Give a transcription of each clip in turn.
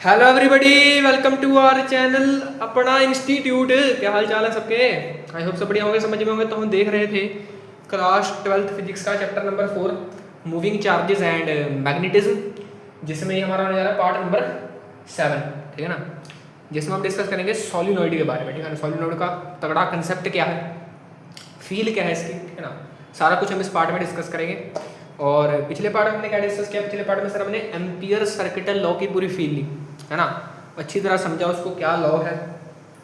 Hello everybody, welcome to our channel अपना institute. क्या हाल चाल है सबके? आई होप सब बढ़िया होंगे, समझ में होंगे। तो हम देख रहे थे क्लास 12th फिजिक्स का chapter number 4 moving charges and magnetism, जिसमें हमारा होने जा रहा है पार्ट नंबर 7, ठीक है ना। जिसमें हम डिस्कस करेंगे सॉलिनॉइड के बारे में, ठीक है ना। सॉलिनॉइड का तगड़ा कंसेप्ट क्या है, फील क्या है इसकी, ठीक है ना। सारा कुछ हम इस पार्ट में डिस्कस करेंगे। और पिछले पार्ट में हमने क्या डिस्कस किया? पिछले पार्ट में सर हमने एम्पियर सर्किटल लॉ की पूरी फील ली, है ना। अच्छी तरह समझा उसको, क्या लॉ है,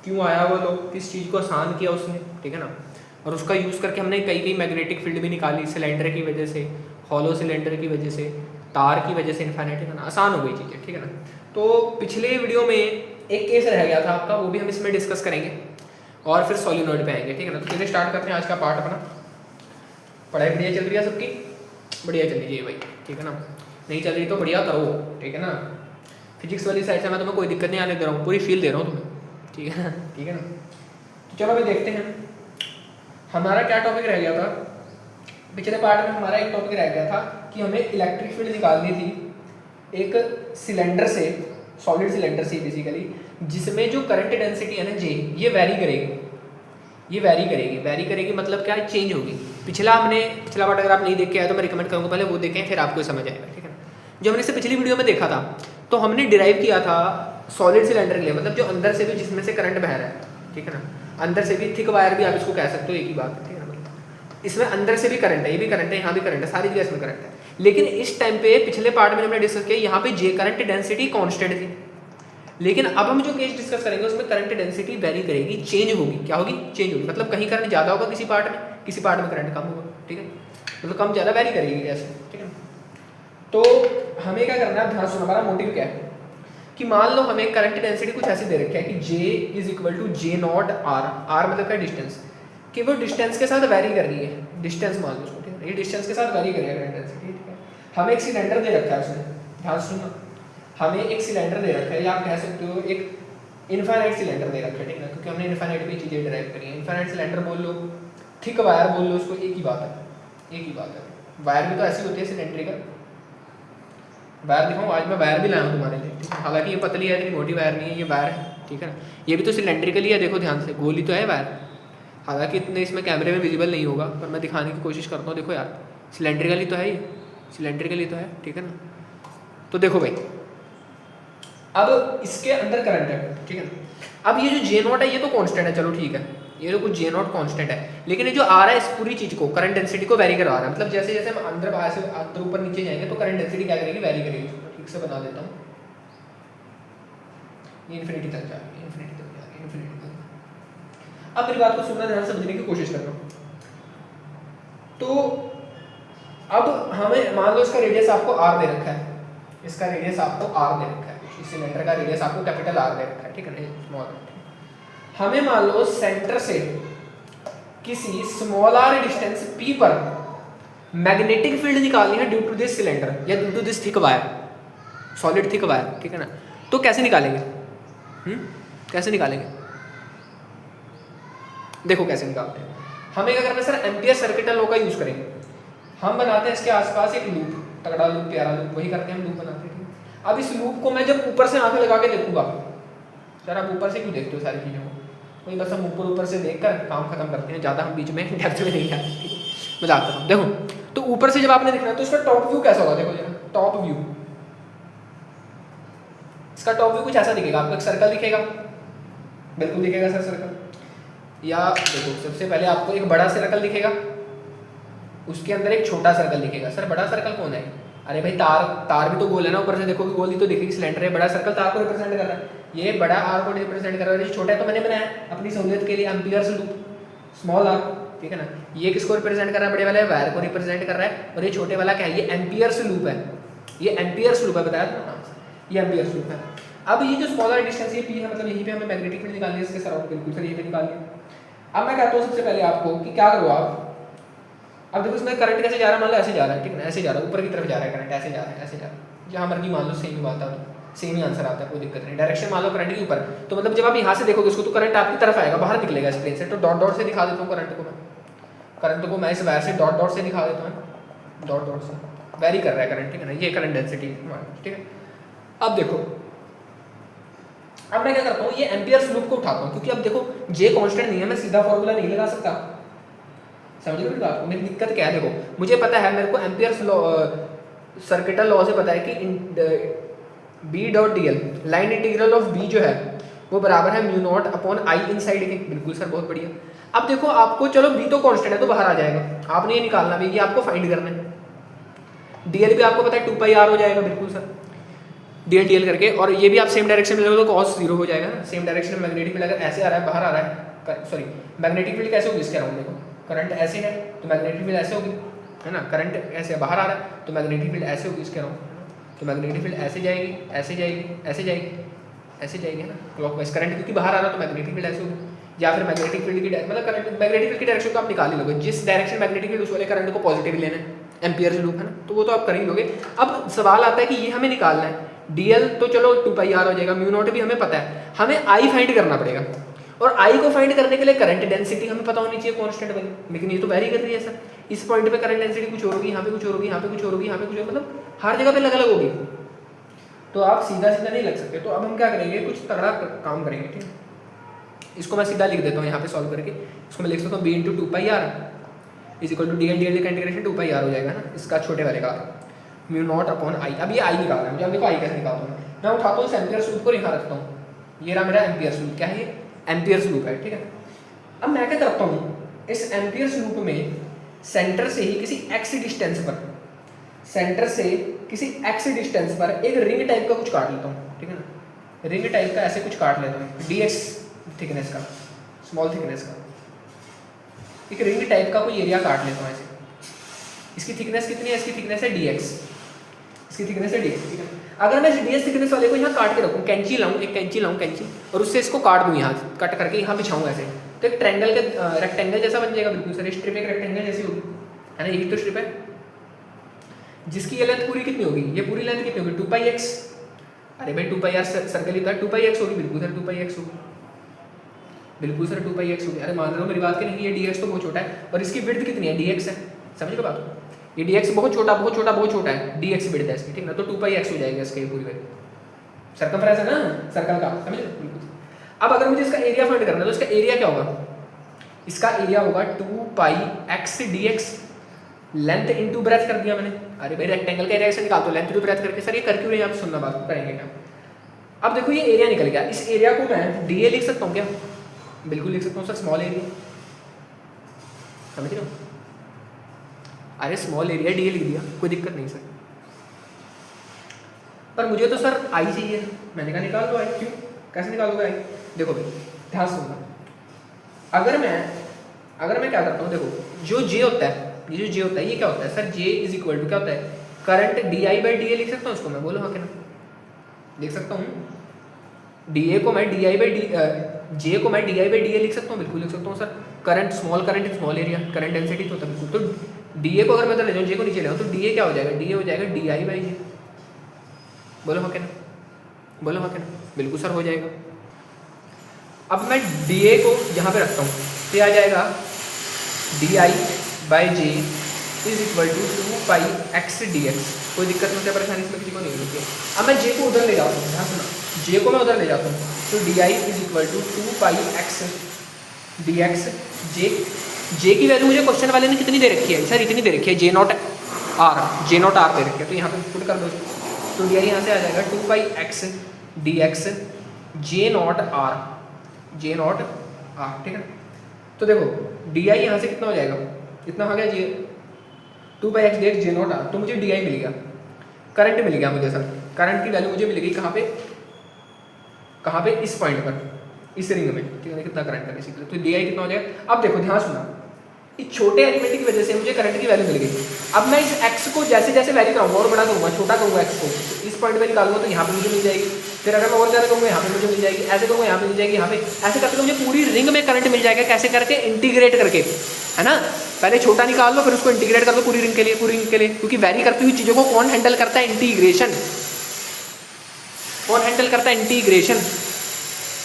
क्यों आया वो लॉ, किस चीज़ को आसान किया उसने, ठीक है ना। और उसका यूज़ करके हमने कई कई मैग्नेटिक फील्ड भी निकाली, सिलेंडर की वजह से, हॉलो सिलेंडर की वजह से, तार की वजह से, इन्फिनिटी, है ना। आसान हो गई चीज़ें, ठीक है ना। तो पिछले वीडियो में एक केस रह गया था आपका, वो भी हम इसमें डिस्कस करेंगे और फिर सॉलिनॉइड पे आएंगे, ठीक है ना। तो चलिए स्टार्ट करते हैं आज का पार्ट अपना। पढ़ाई बढ़िया चल रही है सबकी? बढ़िया चल रही है भाई, ठीक है ना। नहीं चल रही तो बढ़िया करो, ठीक है ना। फिजिक्स वाली साइड से मैं तुम्हें कोई दिक्कत नहीं आने दे रहा हूँ, पूरी फील दे रहा हूँ तुम्हें, ठीक है ना, ठीक है ना। तो चलो अभी देखते हैं हमारा क्या टॉपिक रह गया था। पिछले पार्ट में हमारा एक टॉपिक रह गया था कि हमें इलेक्ट्रिक फील्ड निकालनी थी एक सिलेंडर से, सॉलिड सिलेंडर से बेसिकली, जिसमें जो करंट डेंसिटी है ना जे, ये वैरी करेगी, ये वैरी करेगी मतलब क्या है? चेंज होगी। पिछला पार्ट अगर आप नहीं देख के आए तो मैं रिकमेंड करूँगा पहले वो देखें, फिर आपको समझ आएगा, ठीक है ना। जो हमने इससे पिछली वीडियो में देखा था, तो हमने डिराइव किया था सॉलिड सिलेंडर के लिए, मतलब जो अंदर से भी, जिसमें से करंट बह रहा है, ठीक है ना। अंदर से भी, थिक वायर भी आप इसको कह सकते हो, एक ही बात है, ठीक है ना। मतलब इसमें अंदर से भी करंट है, ये भी करंट है, यहाँ भी करंट है, सारी जगह इसमें करंट है। लेकिन इस टाइम पे पिछले पार्ट में हमने डिस्कस किया, यहाँ पे जे करंट डेंसिटी कॉन्स्टेंट थी। लेकिन अब हम जो केस डिस्कस करेंगे उसमें करंट डेंसिटी वेरी करेगी, चेंज होगी। क्या होगी? चेंज होगी। मतलब कहीं करंट ज़्यादा होगा किसी पार्ट में, किसी पार्ट में करंट कम होगा, ठीक है। मतलब कम ज़्यादा वेरी करेगी ऐसे, ठीक है। तो हमें क्या करना है, ध्यान सुनो, हमारा मोटिव क्या है कि मान लो हमें करंट डेंसिटी कुछ ऐसी दे रखी है कि J is equal to J not R. R मतलब क्या? डिस्टेंस, कि वो डिस्टेंस के साथ वेरी कर रही है। डिस्टेंस मान लो उसको, ठीक है। ये डिस्टेंस के साथ वेरी करेगा करंट डेंसिटी, ठीक है। हमें एक सिलेंडर दे रखा है उसने, ध्यान सुनना, हमें एक सिलेंडर दे रखा है, या आप कह सकते हो एक इनफाइनाइट सिलेंडर दे रखा है, ठीक है, क्योंकि हमने इनफाइनाइट पे चीज़ें ड्राइव करी है। इनफाइनाइट सिलेंडर बोल लो, थिक वायर बोल लो, उसको एक ही बात है, एक ही बात है। वायर भी तो ऐसी होती है सिलेंड्रिकल। वायर दिखाऊँ? आज मैं वायर भी लाया हूँ तुम्हारे लिए, ठीक है। हालांकि ये पतली है, इतनी मोटी वायर नहीं है, ये वायर है, ठीक है ना। ये भी तो सिलेंड्रिकल ही है, देखो ध्यान से, गोली तो है वायर। हालांकि इतने इसमें कैमरे में विजिबल नहीं होगा, पर मैं दिखाने की कोशिश करता हूँ। देखो यार, सिलेंड्रिकल ही तो है, ये सिलेंड्रिकल ही तो है, ठीक है ना। तो देखो भाई, अब इसके अंदर करंट है, ठीक है। अब ये जो जे नॉट है ये तो कांस्टेंट है, चलो ठीक है, ये तो कुछ जे नॉट कांस्टेंट है। लेकिन ये जो आ रहा है इस पूरी चीज को, करंट डेंसिटी को वेरी करवा रहा है। मतलब जैसे जैसे हम अंदर बाहर से अंदर ऊपर नीचे जाएंगे तो करंट डेंसिटी क्या करेगी? वेरी करेगी। ठीक से बता देता हूँ, ये इन्फिनिटी तक जाएगी, इन्फिनिटी तक जाएगी, इन्फिनिटी तक। अब मेरी बात को सुनना, ध्यान से समझने की कोशिश करना। तो अब हमें मान लो इसका रेडियस आपको आर दे रखा है, इसका रेडियस आपको आर दे रखा है, इस सिलेंडर का रेडियस आपको कैपिटल आर दे रखा है, ठीक है ना, स्मॉल। हमें मान लो सेंटर से किसी स्मॉल आर डिस्टेंस पी पर मैग्नेटिक फील्ड निकालनी है ड्यू टू दिस सिलेंडर या due to this thick wire, solid thick wire, ठीक है ना। तो कैसे निकालेंगे? कैसे निकालेंगे? देखो कैसे निकालते हैं। हमें क्या करना है सर? एम्पियर सर्किटल लॉ का यूज करेंगे। हम बनाते हैं इसके आसपास एक लूप, तगड़ा लूप, प्यारा लूप, वही करते हैं हम, लूप बनाते हैं। अब इस लूप को मैं जब ऊपर से आंखें लगा के देखूंगा, सर आप ऊपर से क्यों देखते हो सारी चीज़ों को? वही बस हम ऊपर से देखकर काम खत्म करते हैं, ज़्यादा हम बीच में डेप्थ में नहीं जाते, ठीक है। मजाक कर रहा हूँ। देखो, तो ऊपर से जब आपने देखना है तो इसका टॉप व्यू कैसा होगा? देखो जरा, टॉप व्यू, इसका टॉप व्यू कुछ ऐसा दिखेगा आपको। एक सर्कल दिखेगा, बिल्कुल दिखेगा सर सर्कल। या देखो, सबसे पहले आपको एक बड़ा सर्कल दिखेगा, उसके अंदर एक छोटा सर्कल दिखेगा। सर बड़ा सर्कल कौन है? अरे भाई तार भी तो गोल है ना, ऊपर से देखो कि गोल ही तो दिखेगी, सिलेंडर है। बड़ा सर्कल तार को रिप्रेजेंट कर रहा है, ये बड़ा आर को रिप्रेजेंट कर रहा है। छोटा है तो मैंने बनाया अपनी सहूलियत के लिए, एम्पियर्स लूप, स्मॉल आर, ठीक है ना। ये किसको रिप्रेजेंट कर रहा है? बड़े वाले वायर को रिप्रेजेंट कर रहा है। और ये छोटे वाला क्या है? ये एम्पियर्स लूप है, ये एम्पियर्स लूप है, बताया था, ये एम्पियर्स लूप है। अब ये जो स्मॉलर डिस्टेंस ये पी है, मतलब यहीं पे हमें मैग्नेटिक फील्ड निकालनी है इसके सराउंड, बिल्कुल सर यहीं पे निकालनी है। अब मैं कहता हूँ सबसे पहले आपको कि क्या करो आप, अब देखो इसमें करंट कैसे जा रहा है, मान लो ऐसे जा रहा है, ठीक है ना, ऐसे जा रहा है, ऊपर की तरफ जा रहा है करंट, ऐसे जा रहा है, ऐसे जा रहा है। जहाँ मर्जी मान लो सेम ही बात है, सेम ही आंसर आता है, कोई दिक्कत नहीं। डायरेक्शन मान लो करंट के ऊपर, तो मतलब जब आप यहाँ से देखोगे उसको तो करंट आपकी तरफ आएगा, बाहर निकलेगा इस प्लेन से। तो डॉट डॉट से दिखा देता हूँ करंट को मैं इस वायर से डॉट डॉट से दिखा देता हूँ, डॉट डॉट से वेरी कर रहा है करंट, ठीक है ना। ये करंट डेंसिटी, ठीक है। अब देखो अब मैं क्या करता हूँ, ये एम्पियर्स लूप को उठाता हूँ, क्योंकि अब देखो जे कांस्टेंट नहीं है, मैं सीधा फॉर्मूला नहीं लगा सकता। समझ लो मेरी बात को, मेरी दिक्कत क्या है, देखो मुझे पता है, मेरे को एम्पियर्स लॉ, सर्किटल लॉ से पता है कि B dot D L, line integral of B जो है वो बराबर है mu not upon I inside के। बिल्कुल सर, बहुत बढ़िया। अब देखो आपको, चलो बी तो कांस्टेंट है तो बाहर आ जाएगा, आपने ये निकालना भी, ये आपको फाइंड करना है। डीएल भी आपको पता है 2 पाई आर हो जाएगा, बिल्कुल सर, डीएल डीएल करके, और ये भी आप सेम डायरेक्शन में लगोगे तो कॉस 0 हो जाएगा ना, सेम डायरेक्शन में मैग्नेटिक फील्ड अगर ऐसे आ रहा है, बाहर आ रहा है, सॉरी मैग्नेटिक फील्ड कैसे होगी इसके अराउंड, देखो करंट ऐसे है तो मैग्नेटिक फील्ड ऐसे होगी, है ना, करंट ऐसे बाहर आ रहा है तो मैग्नेटिक फील्ड ऐसे होगी इसके अराउंड, तो मैग्नेटिक फील्ड ऐसे जाएगी, ऐसे जाएगी, ऐसे जाएगी, ऐसे जाएगी, है ना, क्लॉकवाइज। करंट क्योंकि बाहर आ रहा है तो मैग्नेटिक फील्ड ऐसे होगी, या फिर मैग्नेटिक फील्ड की मतलब करंट, मैग्नेटिक फील्ड की डायरेक्शन तो आप निकाल ही लोगे, जिस डायरेक्शन मैग्नेटिक फील्ड उस वाले करंट को पॉजिटिव लेना है, एम्पियर्स लूप है ना, तो वो तो आप कर ही लोगे। अब सवाल आता है कि ये हमें निकालना है, डीएल तो चलो 2 पाई आर हो जाएगा, म्यू नॉट भी हमें पता है, हमें आई फाइंड करना पड़ेगा, और आई को फाइंड करने के लिए करंट डेंसिटी हमें पता होनी चाहिए कांस्टेंट वाली, लेकिन ये तो वेरी कर रही है सर, इस पॉइंट पे करंट डेंसिटी कुछ और होगी, यहाँ पे कुछ और होगी, यहाँ पे कुछ और होगी, यहाँ पे कुछ और, मतलब हर जगह पे अलग अलग होगी, तो आप सीधा सीधा नहीं लग सकते। तो अब हम क्या करेंगे, कुछ तगड़ा काम करेंगे, ठीक है। इसको मैं सीधा लिख देता हूँ यहाँ पे सॉल्व करके, इसको मैं लिख सकता हूँ B into 2 pi R is equal to D L, D L का इंटीग्रेशन 2 पाई आर हो जाएगा ना, इसका छोटे वाले का म्यू नॉट अपॉन आई। अब ये आई निकालना है मुझे, अब देखो आई कैसे निकालता हूँ मैं उठाता हूँ इस एम्पियर्स लूप को, यहाँ रखता हूँ, ये रहा मेरा एम्पियर्स लूप, क्या है ये एम्पियर्स लूप है, ठीक है। अब मैं क्या करता हूँ, इस एम्पियर्स लूप में सेंटर से ही किसी एक्स डिस्टेंस पर, सेंटर से किसी एक्स डिस्टेंस पर एक रिंग टाइप का कुछ काट लेता हूँ, ठीक है ना, रिंग टाइप का ऐसे कुछ काट लेता हूँ, डी एक्स थिकनेस का, स्मॉल थिकनेस का एक रिंग टाइप का कोई एरिया काट लेता हूँ ऐसे। इसकी थिकनेस कितनी है, इसकी थिकनेस है डी एक्स, इसकी थिकनेस है डी एक्स, ठीक है। अगर मैं इस डी एक्स थिकनेस वाले को यहाँ काट के रखूँ, कैंची लाऊँ, एक कैंची लाऊँ, कैंची, और उससे इसको काट दूँ, यहाँ कट करके यहाँ बिछाऊँ ऐसे, तो एक ट्रायंगल का रेक्टेंगल जैसा बन जाएगा, बिल्कुल सर, स्ट्रिप एक रेक्टेंगल जैसी होगी, है ना, यही तो स्ट्रिप है, जिसकी ये लेंथ पूरी कितनी होगी, ये पूरी लेंथ कितनी होगी 2 पाई एक्स, अरे भाई 2 पाई आर सर्कल ही था, 2 पाई एक्स होगी, बिल्कुल सर 2 पाई एक्स होगी, बिल्कुल सर 2 पाई एक्स होगी। अरे मान रहे हो मेरी बात की नहीं, ये डी एक्स तो बहुत छोटा है, और इसकी विड्थ कितनी है, डी एक्स है, समझ लो बात, ये डी एक्स बहुत छोटा बहुत छोटा बहुत छोटा है, डी एक्स विड्थ है इसकी, ठीक ना, तो 2 पाई एक्स हो जाएगा इसका, ये पूरी विड्थ सर्कमफ्रेंस है ना सर्कल का, समझ लो बिल्कुल। अब अगर मुझे इसका एरिया फाइंड करना है तो इसका एरिया क्या होगा, इसका एरिया होगा 2 pi X D X, length into breadth कर दिया मैंने, अरे भाई रेक्टेंगल का एरिया कैसे निकालते हो, लेंथ इनटू ब्रेथ करके, सर ये कर क्यों रहे हैं आप, सुनना बात करेंगे क्या। अब देखो ये एरिया निकल गया, इस एरिया को मैं डी ए लिख सकता हूँ क्या, बिल्कुल लिख सकता हूँ सर, स्मॉल एरिया, समझ रहे हो, अरे स्मॉल एरिया डी ए लिख दिया, कोई दिक्कत नहीं सर, पर मुझे तो सर आई चाहिए, मैंने कहा निकाल दो आई, क्यों, कैसे निकालोगे आई, देखो भाई ध्यान सुनना, अगर मैं क्या करता हूँ, देखो जो जे होता है, ये जो जे होता है ये क्या होता है sir, J is equal to क्या होता है, current D I by D A लिख सकता हूँ इसको मैं, बोलो हाँ कि ना, लिख सकता हूँ, डी ए को मैं डी आई बाई डी, जे को मैं D I by D A लिख सकता हूँ, बिल्कुल लिख सकता हूँ sir, current small area, current density तो होता है बिल्कुल, तो डी ए को अगर मैं ले जाऊँ, जे को नीचे ले आऊँ, तो डी ए क्या हो जाएगा, डी ए हो जाएगा डी आई बाई जे, बोलो हाँ कि ना, बोलो हाँ कि ना, बिल्कुल सर हो जाएगा। अब मैं डी ए को यहाँ पे रखता हूँ, तो आ जाएगा D I by J is equal to 2 pi X D X, कोई दिक्कत नहीं होती, परेशानी इसमें किसी को नहीं होती है। अब मैं जे को उधर ले जाता हूँ, ध्यान सुना, जे को मैं उधर ले जाता हूँ, तो D I is equal to 2 pi X D X, J की वैल्यू मुझे क्वेश्चन वाले ने कितनी दे रखी है सर, इतनी दे रखी है, जे नॉट आर दे रखी है, तो यहाँ पे पुट कर दो, तो डी आई यहाँ से आ जाएगा 2 pi X D X J not R, ठीक है। तो देखो डी आई यहाँ से कितना हो जाएगा, इतना हो गया J 2 pi X D X J not R, तो मुझे डी आई मिल गया, करंट मिल गया मुझे सर, करंट की वैल्यू मुझे मिल गई कहाँ पे इस पॉइंट पर, इस रिंग में, ठीक है, कितना करंट है बेसिकली, तो डी आई कितना हो जाएगा। अब देखो ध्यान सुना, इस छोटे एलिमेंट की वजह से मुझे करंट की वैल्यू मिल गई, अब मैं इस एक्स को जैसे जैसे वैल्यू कराऊंगा और बड़ा करूँगा, छोटा करूँगा एक्स को, तो इस पॉइंट पे निकालूंगा तो यहाँ पे मुझे मिल जाएगी, फिर अगर मैं और ज़्यादा करूँगा यहाँ पे मुझे मिल जाएगी, ऐसे करूँगा यहाँ पे मिल जाएगी, यहाँ पे ऐसे करके मुझे पूरी रिंग में करंट मिल जाएगा, कैसे करके, इंटीग्रेट करके, है ना, पहले छोटा निकाल लो फिर उसको इंटीग्रेट कर दो पूरी रिंग के लिए, क्योंकि वैरी करती हुई चीज़ों को कौन हैंडल करता है, इंटीग्रेशन, कौन हैंडल करता है, इंटीग्रेशन।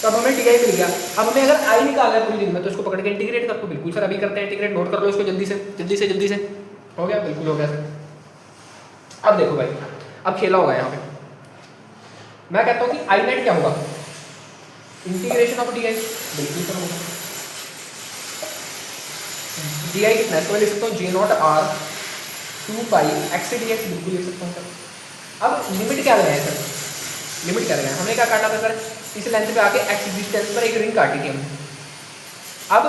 तो अब हमें डी आई मिल गया, अब हमें अगर आई निकालना है पूरी रिंग में तो इसको पकड़ के इंटीग्रेट कर दो, बिल्कुल सर अभी करते हैं इंटीग्रेट, नोट कर लो इसको जल्दी से, हो गया, बिल्कुल हो गया सर। अब देखो भाई, अब खेला होगा यहाँ पे, मैं कहता हूँ कि आई नेट क्या होगा, इंटीग्रेशन ऑफ डी आई बिल्कुल करूँगा, डी आई कितना है इसको मैं लिख सकता हूँ J not R 2 pi X D X, बिल्कुल लिख सकता हूँ सर। अब लिमिट क्या लगाए सर, लिमिट क्या लगाए, हमने क्या काटा था सर, इस लेंथ पे आके एक्स डिस्टेंस पर एक रिंग काटी थी हमने। अब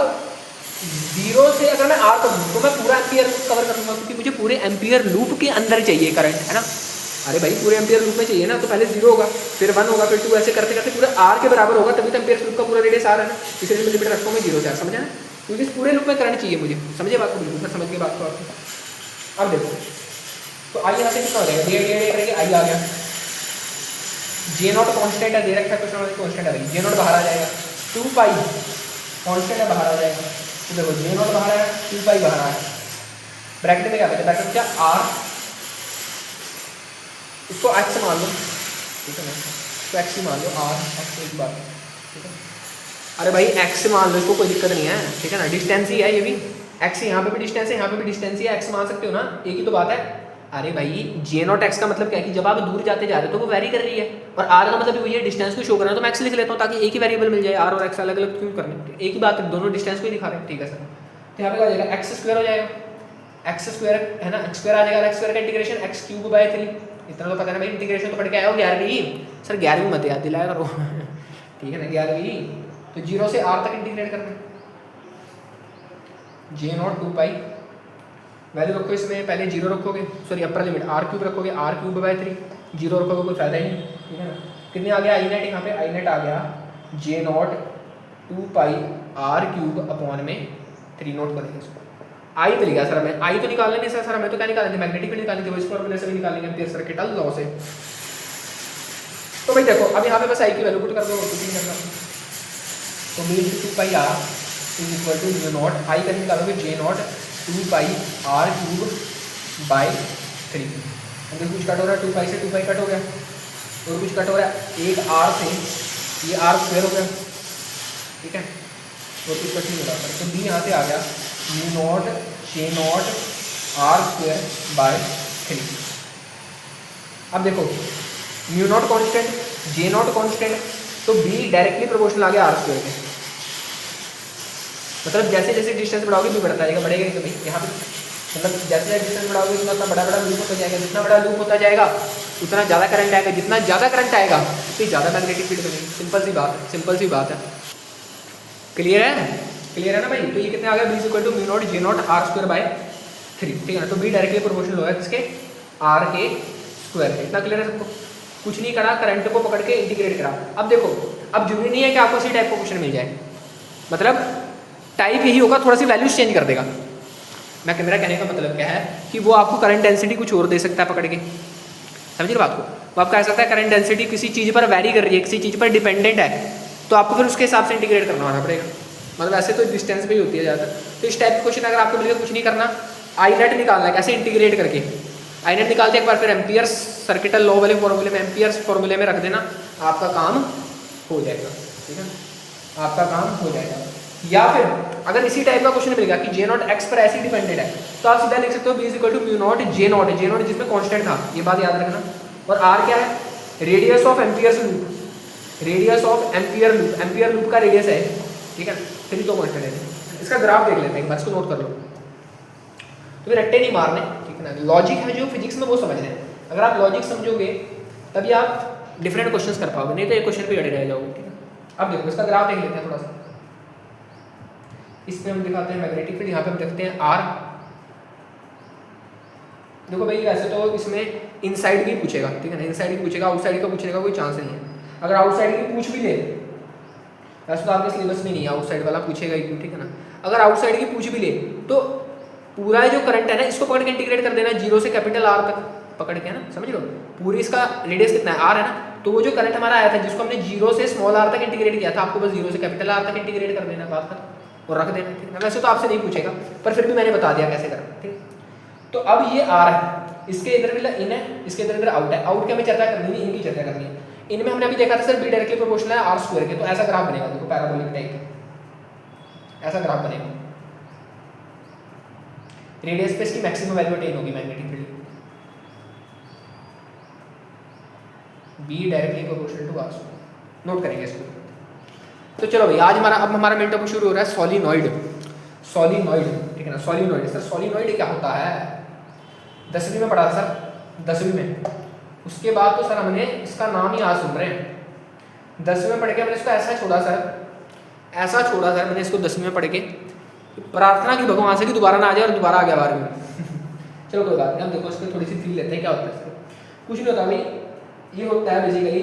जीरो से अगर मैं आर कर दूँ तो मैं पूरा एम्पियर लूप कवर कर लूँगा, क्योंकि मुझे पूरे एम्पियर लूप के अंदर चाहिए करंट, है ना। अरे भाई पूरे एम्पियर लूप में चाहिए ना, तो पहले जीरो होगा, फिर 1 होगा, फिर 2, ऐसे करते करते पूरे आर के बराबर होगा, तभी तो एम्पियर लूप का पूरा रेडियस आर है ना, इसलिए मैं लिमिट रखता हूँ मैं जीरो से आर, समझा ना, क्योंकि इस पूरे लूप में करंट चाहिए मुझे, समझे बात को, बिल्कुल सर समझ के बात को आपको। अब देखो तो आई यहाँ से कितना हो जाएगा, डी आई करेंगे, आई आ गया, जे नॉट कॉन्स्टेंट है दे रखा है कुछ ना कॉन्स्टेंट है भाई, जे नॉट बाहर आ जाएगा, 2 पाई कॉन्स्टेंट है बाहर आ जाएगा, तो देखो जे नॉट बाहर आया, 2 पाई बाहर आया, ब्रैकेट में क्या कहते हैं, ब्रैकेट में क्या आर, इसको एक्स मान लो, ठीक है ना, तो एक्स ही मान लो, आर एक्स एक बात, ठीक है। अरे भाई एक्स मान लो, इसको कोई दिक्कत नहीं है, ठीक है ना, डिस्टेंस ही है ये भी, एक्स यहाँ पे भी डिस्टेंस है, यहाँ पे भी डिस्टेंस ही है, एक्स मान सकते हो ना, एक ही तो बात है। अरे भाई जे नॉट एक्स का मतलब क्या है कि जब आप दूर जाते जा रहे हो तो वो वैरी कर रही है, और आर का मतलब वही है डिस्टेंस को शो करना है, तो मैं एक्स लिख लेता हूँ ताकि एक ही वेरिएबल मिल जाए, आर और एक्स अलग अलग क्यों करने, एक ही बात है, दोनों डिस्टेंस को ही दिखा रहे हैं, ठीक है सर। तो यहाँ पे क्या हो जाएगा, एक्स स्क्वायर हो जाएगा, एक्स स्क्वायर है ना, एक्स स्क्वायर आ जाएगा, एक्स स्क्वायर का इंटीग्रेशन एक्स क्यूब बाय 3, इतना तो पता है भाई, इंटीग्रेशन तो पढ़ के आया हो 11वीं, सर 11वीं मत याद दिलाया करो ठीक है ना, 11वीं, तो जीरो से आर तक इंटीग्रेट करना है, जे नॉट 2 पाई, वैल्यू रखो इसमें, पहले जीरो रखोगे, sorry upper limit R cube रखोगे, आर क्यूब बाय 3, जीरो रखोगे कोई फायदा ही नहीं, ठीक है ना। कितने आ गया आई नेट, यहाँ पे आई नेट आ गया J not 2 pi R cube upon में 3 नोट करेंगे इसको, आई मिल गया सर हमें, आई तो निकालना नहीं सर, हमें तो क्या निकालनी थी, मैग्नेटिक फील्ड निकालनी थी, वो इस फॉर्मूले से भी निकालेंगे एम्पियर सर्किटल लॉ से। तो भाई देखो अब यहाँ पे बस आई की वैल्यू पुट कर दो, कुछ नहीं करना, तो B 2 pi R is equal to J not, I का निकालोगे J not 2 pi R cube by 3, अगर कुछ कट हो रहा है 2 पाई से 2 पाई कट हो गया, और कुछ कट हो रहा है एक आर से ये आर स्क्वायर हो गया, ठीक है, और कुछ कट नहीं हो रहा, तो बी यहाँ से आ गया mu not J not R square by 3। अब देखो mu not constant, J not constant, तो बी डायरेक्टली प्रोपोर्शनल आ गया आर स्क्वायर के, मतलब जैसे जैसे डिस्टेंस बढ़ाओगे भी बढ़ता जाएगा, बढ़ेगा नहीं तो भाई यहाँ पे, मतलब जैसे जैसे डिस्टेंस बढ़ाओगे उतना उतना बड़ा बड़ा लूप होता जाएगा, जितना बड़ा लूप होता जाएगा उतना ज़्यादा करंट आएगा, जितना ज़्यादा करंट आएगा उतनी ज़्यादा मैग्नेटिक फील्ड बनेगी, सिंपल सी बात है, सिंपल सी बात है, क्लियर है, क्लियर है ना भाई। तो ये कितने आ गया, B is equal to mu not J not R square by 3, ठीक है ना, तो बी डायरेक्टली प्रोपोर्शनल होगा किसके, आर के स्क्वायर के, इतना क्लियर है सबको, कुछ नहीं करा, करंट को पकड़ के इंटीग्रेट करा। अब देखो अब जरूरी नहीं है कि आपको इसी टाइप का क्वेश्चन मिल जाए, मतलब टाइप यही होगा, थोड़ा सी वैल्यूज चेंज कर देगा, मेरा कहने का मतलब क्या है कि वो आपको करंट डेंसिटी कुछ और दे सकता है पकड़ के, समझिए बात को, वो आप कह सकता है करंट डेंसिटी किसी चीज़ पर वैरी कर रही है, किसी चीज़ पर डिपेंडेंट है, तो आपको फिर उसके हिसाब से इंटीग्रेट करना आना पड़ेगा, मतलब ऐसे तो डिस्टेंस पे ही होती है ज़्यादा। तो इस टाइप के क्वेश्चन अगर आपको मिलेगा, कुछ नहीं करना, आई नेट निकालना है, कैसे इंटीग्रेट करके, आई नेट निकालते एक बार, फिर एम्पियर्स सर्किटल लॉ वाले फॉर्मूले में, एम्पियर्स फॉर्मूले में रख देना, आपका काम हो जाएगा, ठीक है, आपका काम हो जाएगा। या फिर अगर इसी टाइप का क्वेश्चन मिलेगा कि जे नॉट एक्स पर ऐसे डिपेंडेड है, तो आप सीधा लिख सकते हो B is equal to mu not J not, J not जिसमें कांस्टेंट था, ये बात याद रखना, और आर क्या है, radius of ampere's loop, radius of ampere loop, ampere loop का रेडियस है, ठीक है, फिर तो कांस्टेंट है। इसका ग्राफ देख लेते हैं एक बार, इसको नोट कर लो, तो फिर रट्टे नहीं मारने, ठीक है ना, लॉजिक है जो फिजिक्स में वो समझना है, अगर आप लॉजिक समझोगे तभी आप डिफरेंट क्वेश्चंस कर पाओगे, नहीं तो एक क्वेश्चन पे अड़े रह जाओगे, ठीक है। अब देखो इसका ग्राफ देख लेते हैं थोड़ा सा, इसमें हम दिखाते हैं मैग्नेटिक फील्ड, यहाँ पे हम देखते हैं आर, देखो भाई वैसे तो इसमें इनसाइड की पूछेगा, ठीक है ना, इनसाइड की पूछेगा, आउटसाइड का पूछने का कोई चांस नहीं है, अगर आउटसाइड की पूछ भी ले, वैसे तो आपके सिलेबस में नहीं है आउटसाइड वाला, पूछेगा ही, ठीक है ना, अगर आउटसाइड की पूछ भी ले तो पूरा जो करंट है ना इसको पकड़ के इंटीग्रेट कर देना, जीरो से कैपिटल आर तक पकड़ के, है ना, समझ लो, पूरी इसका रेडियस कितना है, आर है ना, तो वो जो करंट हमारा आया था जिसको हमने जीरो से स्मॉल आर तक इंटीग्रेट किया था, आपको बस जीरो से कैपिटल आर तक इंटीग्रेट कर देना, बात खत्म, और रख देना, ठीक है। वैसे तो आपसे नहीं पूछेगा, पर फिर भी मैंने बता दिया कैसे करना, ठीक। तो अब ये आर है, इसके इधर भी इन है, इसके इधर आउट है, आउट की हमें चर्चा करनी है, इनकी चर्चा करनी है। इनमें हमने अभी देखा था सर बी डायरेक्टली प्रोपोर्शनल है आर स्क्वायर के, तो ऐसा ग्राफ बनेगा, देखो पैराबोलिक टाइप ऐसा ग्राफ बनेगा, रेडियस पे इसकी मैक्सिमम वैल्यू अटेन होगी magnetic field, B directly proportional to R square, note करेंगे इसको। तो चलो भाई आज हमारा मेन टॉपिक शुरू हो रहा है सोलिनॉइड। सोलिनॉइड, ठीक है ना, सोलिनॉइड। सर सोलिनॉइड क्या होता है? 10वीं में पढ़ा था सर, 10वीं में। उसके बाद तो सर हमने इसका नाम ही आज सुन रहे हैं। 10वीं में पढ़ के हमने इसको ऐसा छोड़ा सर, ऐसा छोड़ा सर मैंने इसको 10वीं में पढ़ के, प्रार्थना की भगवान से कि दोबारा ना आ जाए, और दोबारा आ गया 12वीं में। चलो कोई बात नहीं, हम देखो इसको थोड़ी सी फील लेते हैं क्या होता है इसको। कुछ नहीं होता भाई, ये होता है बेसिकली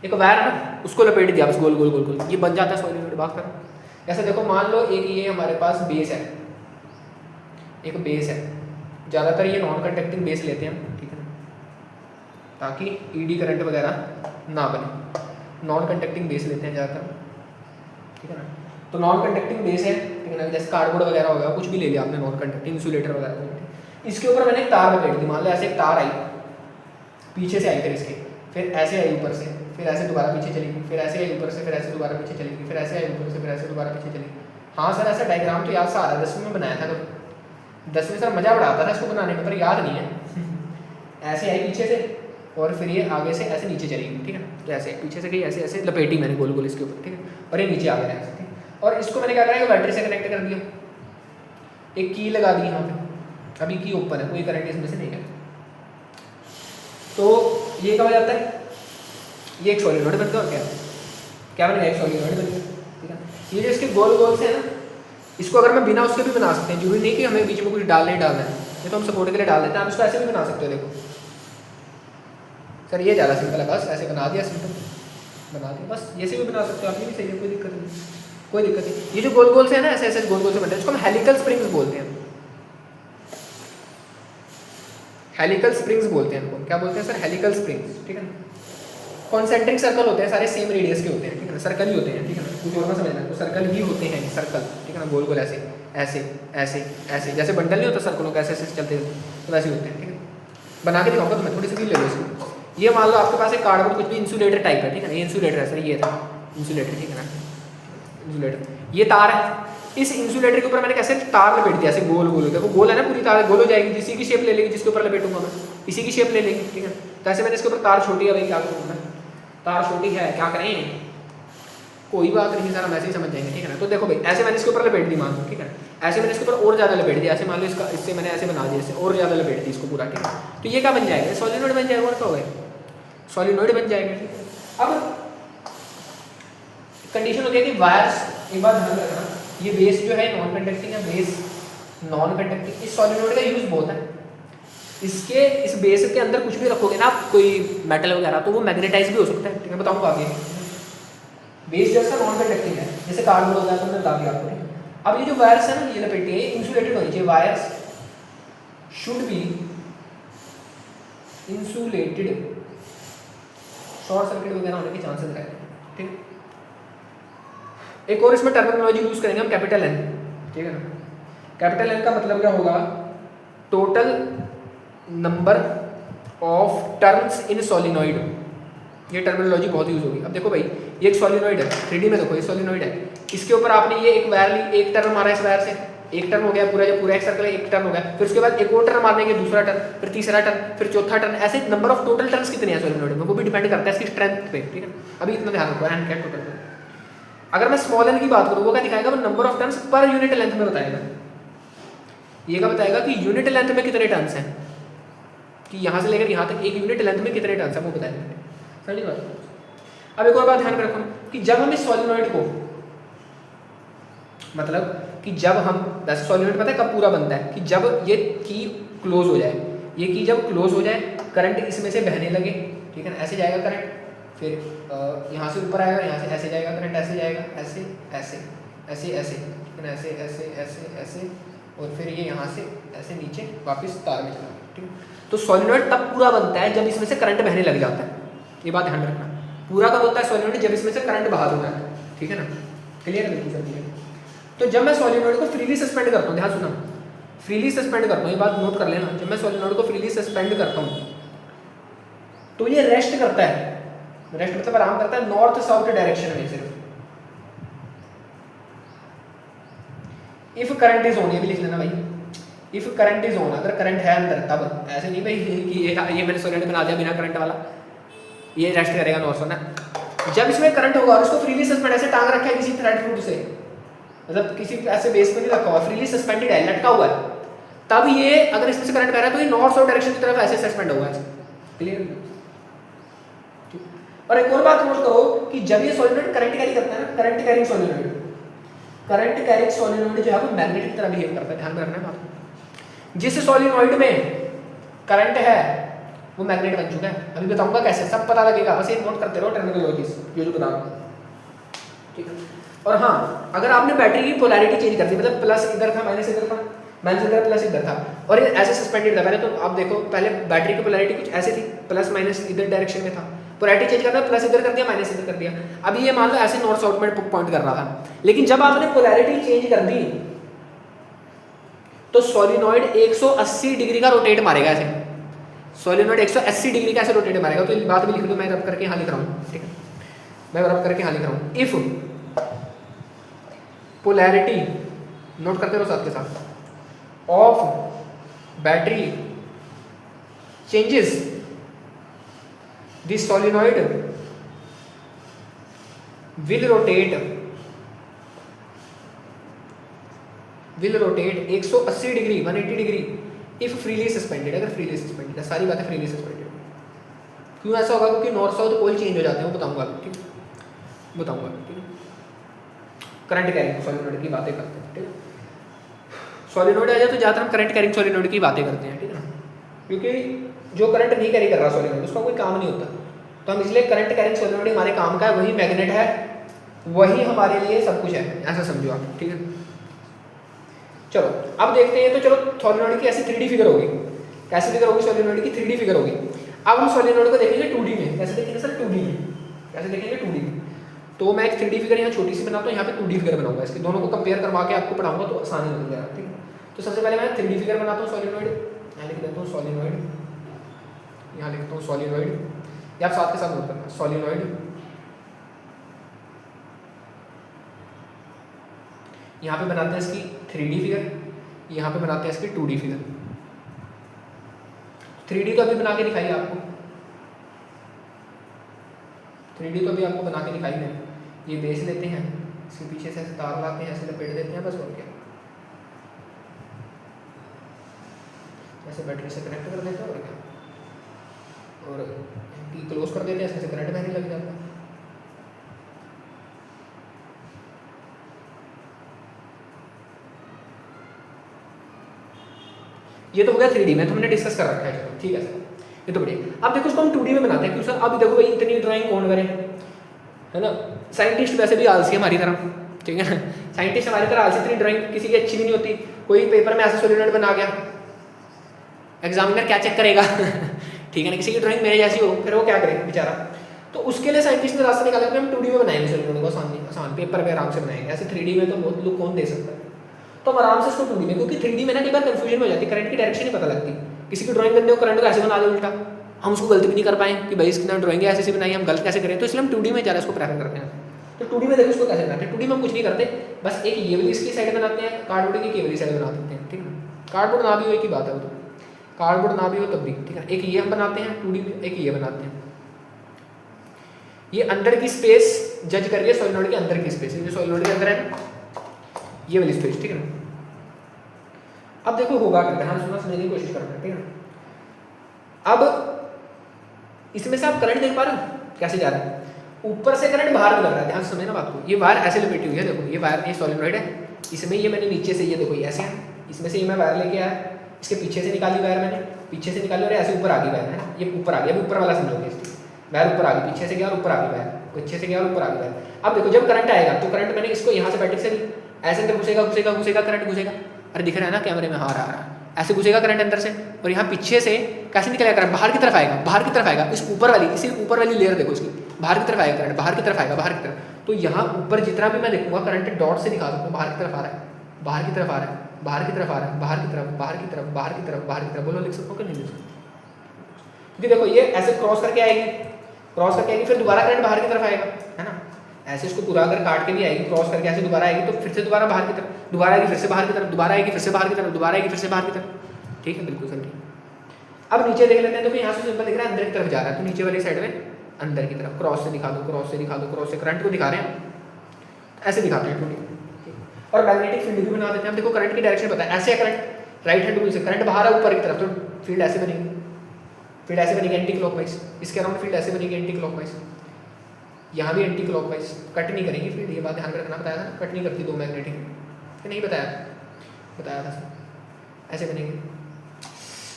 एक वायर है ना, उसको लपेट दिया बस गोल गोल गोल गोल, ये बन जाता है सोलिनॉइड। बात कर ऐसे देखो, मान लो एक ये हमारे पास बेस है, एक बेस है। ज़्यादातर ये नॉन कंडक्टिंग बेस लेते हैं हम, ठीक है ना, ताकि ईडी करंट वगैरह ना बने। नॉन कंडक्टिंग बेस लेते हैं ज़्यादातर, ठीक है ना। तो नॉन कंडक्टिंग बेस है, ठीक है ना, जैसे कार्डबोर्ड वगैरह हो गया, कुछ भी ले लिया आपने नॉन कंडक्टिंग, इंसुलेटर वगैरह। इसके ऊपर मैंने एक तार लपेट दी, मान लो ऐसे एक तार आई, पीछे से आई, फिर इसके, फिर ऐसे आई ऊपर से, फिर ऐसे दोबारा पीछे चलेगी, फिर ऐसे आई ऊपर से, फिर ऐसे दोबारा पीछे चलेगी, फिर ऐसे आई ऊपर से, फिर ऐसे दोबारा पीछे चलेगी। हाँ सर, ऐसा डायग्राम तो याद सा आ रहा है, 10वीं में बनाया था तो 10वीं सर मजा बड़ा आता था इसको बनाने में, पर याद नहीं है। ऐसे आई पीछे से, और फिर ये आगे से ऐसे नीचे चलेगी, ठीक है। तो ऐसे पीछे से गई, ऐसे ऐसे लपेटी मैंने गोल गोल इसके ऊपर, ठीक है, और ये नीचे आ गया ऐसे, ठीक है। और इसको मैंने क्या करा, बैटरी से कनेक्ट कर दिया, एक की लगा दी यहाँ पे, अभी की ओपन है, कोई करंट इसमें से नहीं है। तो ये क्या हो जाता है, ये एक सोलिनॉइड बन गया। क्या बन गया? एक सोलिनॉइड बन गया, ठीक है। ये जो इसके गोल गोल से है ना, इसको अगर मैं बिना उसके भी बना सकते हैं, जरूरी नहीं कि हमें बीच में कुछ डालना ही डालना है, ये तो हम सपोर्ट के लिए डाल देते हैं। आप इसको ऐसे भी बना सकते हो, देखो सर ये ज़्यादा सिंपल है, बस ऐसे बना दिया, सिंपल बना दिया, बस ये से भी बना सकते हो आप, ये भी सही है, कोई दिक्कत नहीं, कोई दिक्कत नहीं। ये जो गोल गोल से है ना, ऐसे ऐसे गोल गोल से बनते हैं, इसको हम हेलिकल स्प्रिंग्स बोलते हैं। हेलिकल स्प्रिंग्स बोलते हैं इनको, क्या बोलते हैं सर? हेलिकल स्प्रिंग्स, ठीक है ना। कॉन्सेंट्रिक सर्कल होते हैं, सारे सेम रेडियस के होते हैं, ठीक है ना, सर्कल ही होते हैं, ठीक है ना, कुछ और ना समझना, तो सर्कल ही होते हैं, सर्कल, ठीक है ना, गोल गोल ऐसे ऐसे ऐसे ऐसे, जैसे बंडल नहीं होता सर्कलों का, ऐसे ऐसे चलते तो वैसे होते हैं, ठीक है। बना के दिखाऊंगा तुम्हें, थोड़ी सी फील ले लो इसको। ये मान लो आपके पास एक कार्डबोर्ड कुछ भी इंसुलेटर टाइप है, ठीक है ना, ये इंसुलेटर है सर, ये था इंसुलेटर, ठीक है ना, इंसुलेटर, ये तार है। इस इंसुलेटर के ऊपर मैंने कैसे तार लपेट दिया, ऐसे गोल गोल, देखो गोल है ना, पूरी तार गोल हो जाएगी, जिसी की शेप ले लेगी, जिसके ऊपर लपेटूंगा मैं इसी की शेप ले लेगी, ठीक है। तो ऐसे मैंने इसके ऊपर तार छोटी है, भाई क्या करूँ मैं, तार छोटी है, क्या करें, कोई बात नहीं सर, हम ऐसे ही समझ जाएंगे, ठीक है ना। तो देखो भाई, ऐसे मैंने इसके ऊपर लपेट दी, मान लो, ठीक है, ऐसे मैंने इसके ऊपर और ज़्यादा लपेट दिया, ऐसे मान लो इसका, इससे मैंने ऐसे बना दिया, इससे और ज़्यादा लपेट दी इसको पूरा, ठीक है। तो ये क्या बन जाएगा? सोलिनॉइड बन जाएगा, और क्या होगा? सोलिनॉइड बन जाएगा, ठीक है। अब कंडीशन होती है कि वायर्स, एक बात ध्यान रखना, ये बेस जो है नॉन कंडक्टिंग है, बेस नॉन कंडक्टिंग। इस सोलिनॉइड का यूज बहुत है, इसके इस बेस के अंदर कुछ भी रखोगे ना आप, कोई मेटल वगैरह, तो वो मैग्नेटाइज भी हो सकता है, ठीक है, बताऊंगा आगे। बेस जैसा नॉन कंडक्टिंग है, जैसे कार्बन होता है, तो मैंने बता दिया आपको। अब ये जो वायर्स है ना, ये लपेटी है, इंसुलेटेड होनी चाहिए, wires should be insulated, short circuit वगैरह होने के चांसेस रहते हैं, ठीक। एक और इसमें टर्मिनोलॉजी यूज करेंगे हम, कैपिटल एन, ठीक है ना। कैपिटल एन का मतलब क्या होगा? Total number of turns in solenoid. ये टर्मिनोलॉजी बहुत यूज होगी। अब देखो भाई, ये एक सोलिनॉइड है, 3D में देखो, ये सोलिनॉइड है, इसके ऊपर आपने ये एक वायर ली, एक टर्न मारा इस वायर से, एक टर्न हो गया पूरा, जो पूरा एक सर्कल है, एक टर्न हो गया, फिर उसके बाद एक और टर्न मारने के, दूसरा टर्न, फिर तीसरा टर्न, फिर चौथा टर्न, ऐसे नंबर ऑफ टोटल टर्न्स कितने हैं सोलिनॉइड में, वो भी डिपेंड करता है इसकी स्ट्रेंथ पे, ठीक है। अभी इतना ध्यान रखो, एन कैट टोटल। अगर मैं स्मॉल एन की बात करूँ, वो क्या दिखाएगा? वो number of turns per unit length में बताएगा। ये क्या बताएगा कि यूनिट लेंथ में कितने टर्न्स हैं, कि यहाँ से लेकर यहाँ तक एक यूनिट लेंथ में कितने टर्न्स हैं, वो बताएगा, समझ बात। अब एक और बात ध्यान रखो कि जब हम इस सोलिनॉइड को, मतलब कि जब हम, वैसे सोलिनॉइड पता है कब पूरा बनता है? कि जब ये की क्लोज हो जाए, ये की जब क्लोज हो जाए, करंट इसमें से बहने लगे, ठीक है ना, ऐसे जाएगा करंट, फिर यहाँ से ऊपर आएगा, यहाँ से ऐसे जाएगा करंट, ऐसे जाएगा, ऐसे ऐसे ऐसे ऐसे, ठीक है ना, ऐसे ऐसे ऐसे ऐसे, और फिर ये यहाँ से ऐसे नीचे वापस तार में चला गया, ठीक है। तो सोलिनॉइड तब पूरा बनता है जब इसमें से करंट बहने लग जाता है, ये बात ध्यान रखना। पूरा कब होता है सोलिनॉइड? जब इसमें से करंट बाहर हो जाता है, ठीक है ना, क्लियर है बिल्कुल सर, क्लियर। तो जब मैं सोलिनॉइड को फ्रीली सस्पेंड करता हूँ, ध्यान सुना, फ्रीली सस्पेंड करता हूँ, ये बात नोट कर लेना, जब मैं सोलिनॉइड को फ्रीली सस्पेंड करता हूँ तो ये रेस्ट करता है, रेस्ट मतलब आराम करता है नॉर्थ साउथ डायरेक्शन में सिर्फ। इफ करंट इज ऑन, ये भी लिख लेना भाई, इफ करंट इज ऑन, अगर करंट है अंदर तब, ऐसे नहीं भाई कि ये मैंने सोलिनॉइड बना दिया बिना करंट वाला, ये रेस्ट करेगा नॉर्थ साउथ ना, जब इसमें करंट होगा और इसको फ्रीली सस्पेंड ऐसे टांग रखा है किसी थ्रेड फ्रूट से, मतलब किसी ऐसे बेस पे नहीं रखा हुआ, फ्रीली सस्पेंडेड है, लटका हुआ है, तब ये अगर इसमें से करंट बह रहा है तो ये नॉर्थ साउथ डायरेक्शन की तरफ ऐसे सस्पेंड होगा। क्लियर? और एक और बात नोट करो कि जब ये सोलिनॉइड करंट कैरी करता है ना, current carrying solenoid, current carrying solenoid जो है वो मैग्नेट की तरह बिहेव करता है। ध्यान में रखना है बात। जिस सोलिनॉइड में करंट है वो मैग्नेट बन चुका है। अभी बताऊंगा कैसे, सब पता लगेगा, बस ये नोट करते रहो टर्मिनोलॉजीज जो बता रहा हूं, ठीक है। और हाँ, अगर आपने बैटरी की पोलैरिटी चेंज कर दी, मतलब प्लस इधर था माइनस इधर था, माइनस इधर प्लस इधर था, और ये ऐसे सस्पेंडेड था, पहले तो आप देखो, पहले बैटरी की पोलैरिटी कुछ ऐसे थी, प्लस माइनस इधर डायरेक्शन में था, पोलैरिटी चेंज करना, प्लस इधर कर दिया माइनस इधर कर दिया। अभी ये मान लो ऐसे नॉर्थ साउथ में पॉइंट कर रहा था, लेकिन जब आपने पोलैरिटी चेंज कर दी तो सोलिनॉइड 180 डिग्री का रोटेट मारेगा ऐसे, सोलिनॉइड 180 डिग्री का ऐसे रोटेट मारेगा। तो ये बात भी लिख दो, मैं रब करके यहाँ लिख रहा हूँ, ठीक है, मैं रब करके यहाँ लिख रहा हूँ। इफ पोलैरिटी, नोट करते रहो साथ के साथ, of battery changes this solenoid will rotate 180 degree 180 degree if freely suspended, अगर फ्रीली सस्पेंडेड है, सारी बातें फ्रीली सस्पेंडेड। क्यों ऐसा होगा? क्योंकि नॉर्थ साउथ पोल चेंज हो जाते हैं, वो बताऊंगा, ठीक है, बताऊंगा, ठीक है। करंट कैरिंग सोलिनॉइड की बातें करते हैं, ठीक है। सोलिनॉइड आ जाए तो ज़्यादातर हम करंट कैरिंग सोलिनॉइड की बातें करते हैं, ठीक है ना, क्योंकि जो करंट नहीं कैरी कर रहा सोलिनॉइड उसका कोई काम नहीं होता, तो हम इसलिए करंट कैरिंग सोलिनॉइड हमारे काम का है, वही मैग्नेट है, वही हमारे लिए सब कुछ है, ऐसा समझो आप, ठीक है। चलो अब देखते हैं, तो चलो सोलिनॉइड की ऐसी 3D फिगर होगी, कैसे फिगर होगी सोलिनॉइड की? 3D फिगर होगी। अब हम सोलिनॉइड को देखेंगे 2D में, कैसे देखेंगे सर? 2D में, कैसे देखेंगे? 2D में। तो मैं एक 3D फिगर यहाँ छोटी सी बनाता हूँ, यहाँ पे 2D फिगर बनाऊंगा, इसके दोनों को कंपेयर करवा के आपको पढ़ाऊंगा तो आसानी हो जाएगा, ठीक है। तो सबसे पहले मैं 3D फिगर बनाता हूँ सोलिनॉइड, यहाँ लिख देता हूँ सोलिनॉइड, यहाँ लिखता हूँ सोलिनॉइड, या आप साथ के साथ नोट करना सोलिनॉइड। यहाँ पे बनाते हैं इसकी 3D फिगर, यहाँ पे बनाते हैं इसकी 2D फिगर। 3D तो अभी बना के दिखाई आपको, 3D तो अभी आपको बना के दिखाई है। ये बेस लेते हैं, इसके पीछे से ऐसे तार लाते हैं, ऐसे लपेट देते हैं, बस और क्या, ऐसे बैटरी से कनेक्ट कर देते हैं और क्या, और क्लोज कर देते हैं, ऐसे करंट बहने लग जाता है। ये तो हो गया 3D में, तो हमने डिस्कस कर रखा है, चलो ठीक है सर, ये तो बढ़िया। अब देखो इसको हम 2D में बनाते हैं, क्यों सर? अब देखो भाई इतनी ड्राइंग कौन करे, है ना? साइंटिस्ट वैसे भी आलसी है हमारी तरह, ठीक है ना, साइंटिस्ट हमारी तरह आलसी, इतनी ड्राइंग किसी की अच्छी भी नहीं होती। कोई पेपर में ऐसा सोलिनॉइड बना गया, एग्जामिनर क्या चेक करेगा ठीक है ना, किसी की ड्राइंग मेरे जैसी हो, फिर वो क्या करे बेचारा। तो उसके लिए साइंटिस्ट ने रास्ता निकाला कि हम 2D में बनाएंगे सोलिनॉइड को, आसान पेपर पे आराम से बनाएंगे। ऐसे 3D में तो बहुत लोग कौन दे सकता है, तो हम आराम से इसको 2D में, क्योंकि 3D में ना कई बार कंफ्यूजन हो जाती है, करंट की डायरेक्शन नहीं पता लगती। किसी की ड्राइंग करते हो, करंट को ऐसे बना दे उल्टा, हम उसको गलती भी नहीं कर पाए कि भाई इसकी ड्राइंग ऐसे से बनाई, हम गलत कैसे करें, तो इसलिए हम 2D में ज़्यादा इसको प्रेफर करते हैं। तो 2D में देखो इसको कैसे बनाते हैं। 2D में हम कुछ नहीं करते, बस एक ये वाली इसकी साइड बनाते हैं, कार्डबोर्ड की वाली साइड बना देते हैं, ठीक है। कार्डबोर्ड ना भी हो एक ही बात है, वो तो कार्डबोर्ड ना भी हो तब भी, ठीक है। एक ये हम बनाते हैं 2D में, एक ये बनाते हैं। ये अंदर की स्पेस जज कर रही है सोलिनॉइड के अंदर की स्पेस, ये सोलिनॉइड के अंदर है ना, ये वाली स्पेस, ठीक है ना। अब देखो होगा क्या, ध्यान सुनना, समझने की कोशिश करना, ठीक है। अब इसमें से आप करंट देख पा रहे हो कैसे जा रहा है, ऊपर से करंट बाहर निकल रहा है, ध्यान से समझना बात को। ये वायर ऐसे लपेटी हुई है, देखो ये वायर, ये सोलिनॉइड है, इसमें ये मैंने नीचे से, ये देखो ये ऐसे है, इसमें से ये मैं वायर लेके आया, इसके पीछे से निकाली वायर, मैंने पीछे से निकाली और ऐसे ऊपर आ गई वायर, है ना, ये ऊपर आ गया, अभी ऊपर वाला समझोगे, वायर ऊपर आ गई, पीछे से गया और ऊपर आ गई वायर, पीछे से गया और ऊपर आ गई वायर। अब देखो जब करंट आएगा तो करंट मैंने इसको यहाँ से बैटरी से ऐसे अंदर घुसेगा घुसेगा घुसेगा, करंट घुसेगा, अरे दिख रहा है ना कैमरे में, हाँ आ रहा है, ऐसे घुसेगा करंट अंदर से, और यहाँ पीछे से कैसे निकलेगा करंट, बाहर की तरफ आएगा, बाहर की तरफ आएगा, इस ऊपर वाली, इसी ऊपर वाली लेयर देखो इसकी, बाहर की तरफ आएगा करंट, बाहर की तरफ आएगा, बाहर की तरफ। तो यहाँ ऊपर जितना भी मैं देखूंगा करंट डॉट से दिखा सकता हूँ, बाहर की तरफ आ रहा है, बाहर की तरफ आ रहा है, बाहर की तरफ आ रहा है, बाहर की तरफ, बाहर की तरफ, बाहर की तरफ, बाहर की तरफ, बोलो लिख सकते हो कि नहीं लिख सकते? क्योंकि देखो ये ऐसे क्रॉस करके आएगी, क्रॉस करके आएगी, फिर दोबारा करंट बाहर की तरफ आएगा, है ना, ऐसे इसको पूरा अगर काट के भी आएगी, क्रॉस करके ऐसे दोबारा आएगी, तो फिर से दोबारा बाहर की तरफ, दोबारा आएगी, फिर से बाहर की तरफ, दोबारा आएगी, फिर से बाहर की तरफ, दोबारा आएगी, फिर से बाहर की तरफ, ठीक है, बिल्कुल सर ठीक। अब नीचे देख लेते हैं, तो यहाँ से सिंपल दिख रहा है अंदर की तरफ जा रहा है, तो नीचे वाली साइड में अंदर की तरफ, क्रॉस से दिखा दो, क्रॉस से दिखा दो, क्रॉस से करंट को दिखा रहे हैं, ऐसे दिखाते हैं 2D। और मैग्नेटिक फील्ड भी बना देते हैं। हम देखो करंट की डायरेक्शन पता है, ऐसे है करंट, राइट हैंड रूल से करंट बाहर है ऊपर की तरफ, तो फील्ड ऐसे बनेगी, फील्ड ऐसे बनेगी एंटी क्लॉकवाइज, इसके अराउंड फील्ड ऐसे बनेगी एंटी क्लॉकवाइज, यहाँ भी एंटी क्लॉकवाइज, कट नहीं करेगी फील्ड, ये बात ध्यान रखना, बताया था कट नहीं करती दो मैग्नेटिक, नहीं बताया था, ऐसे बनेगी।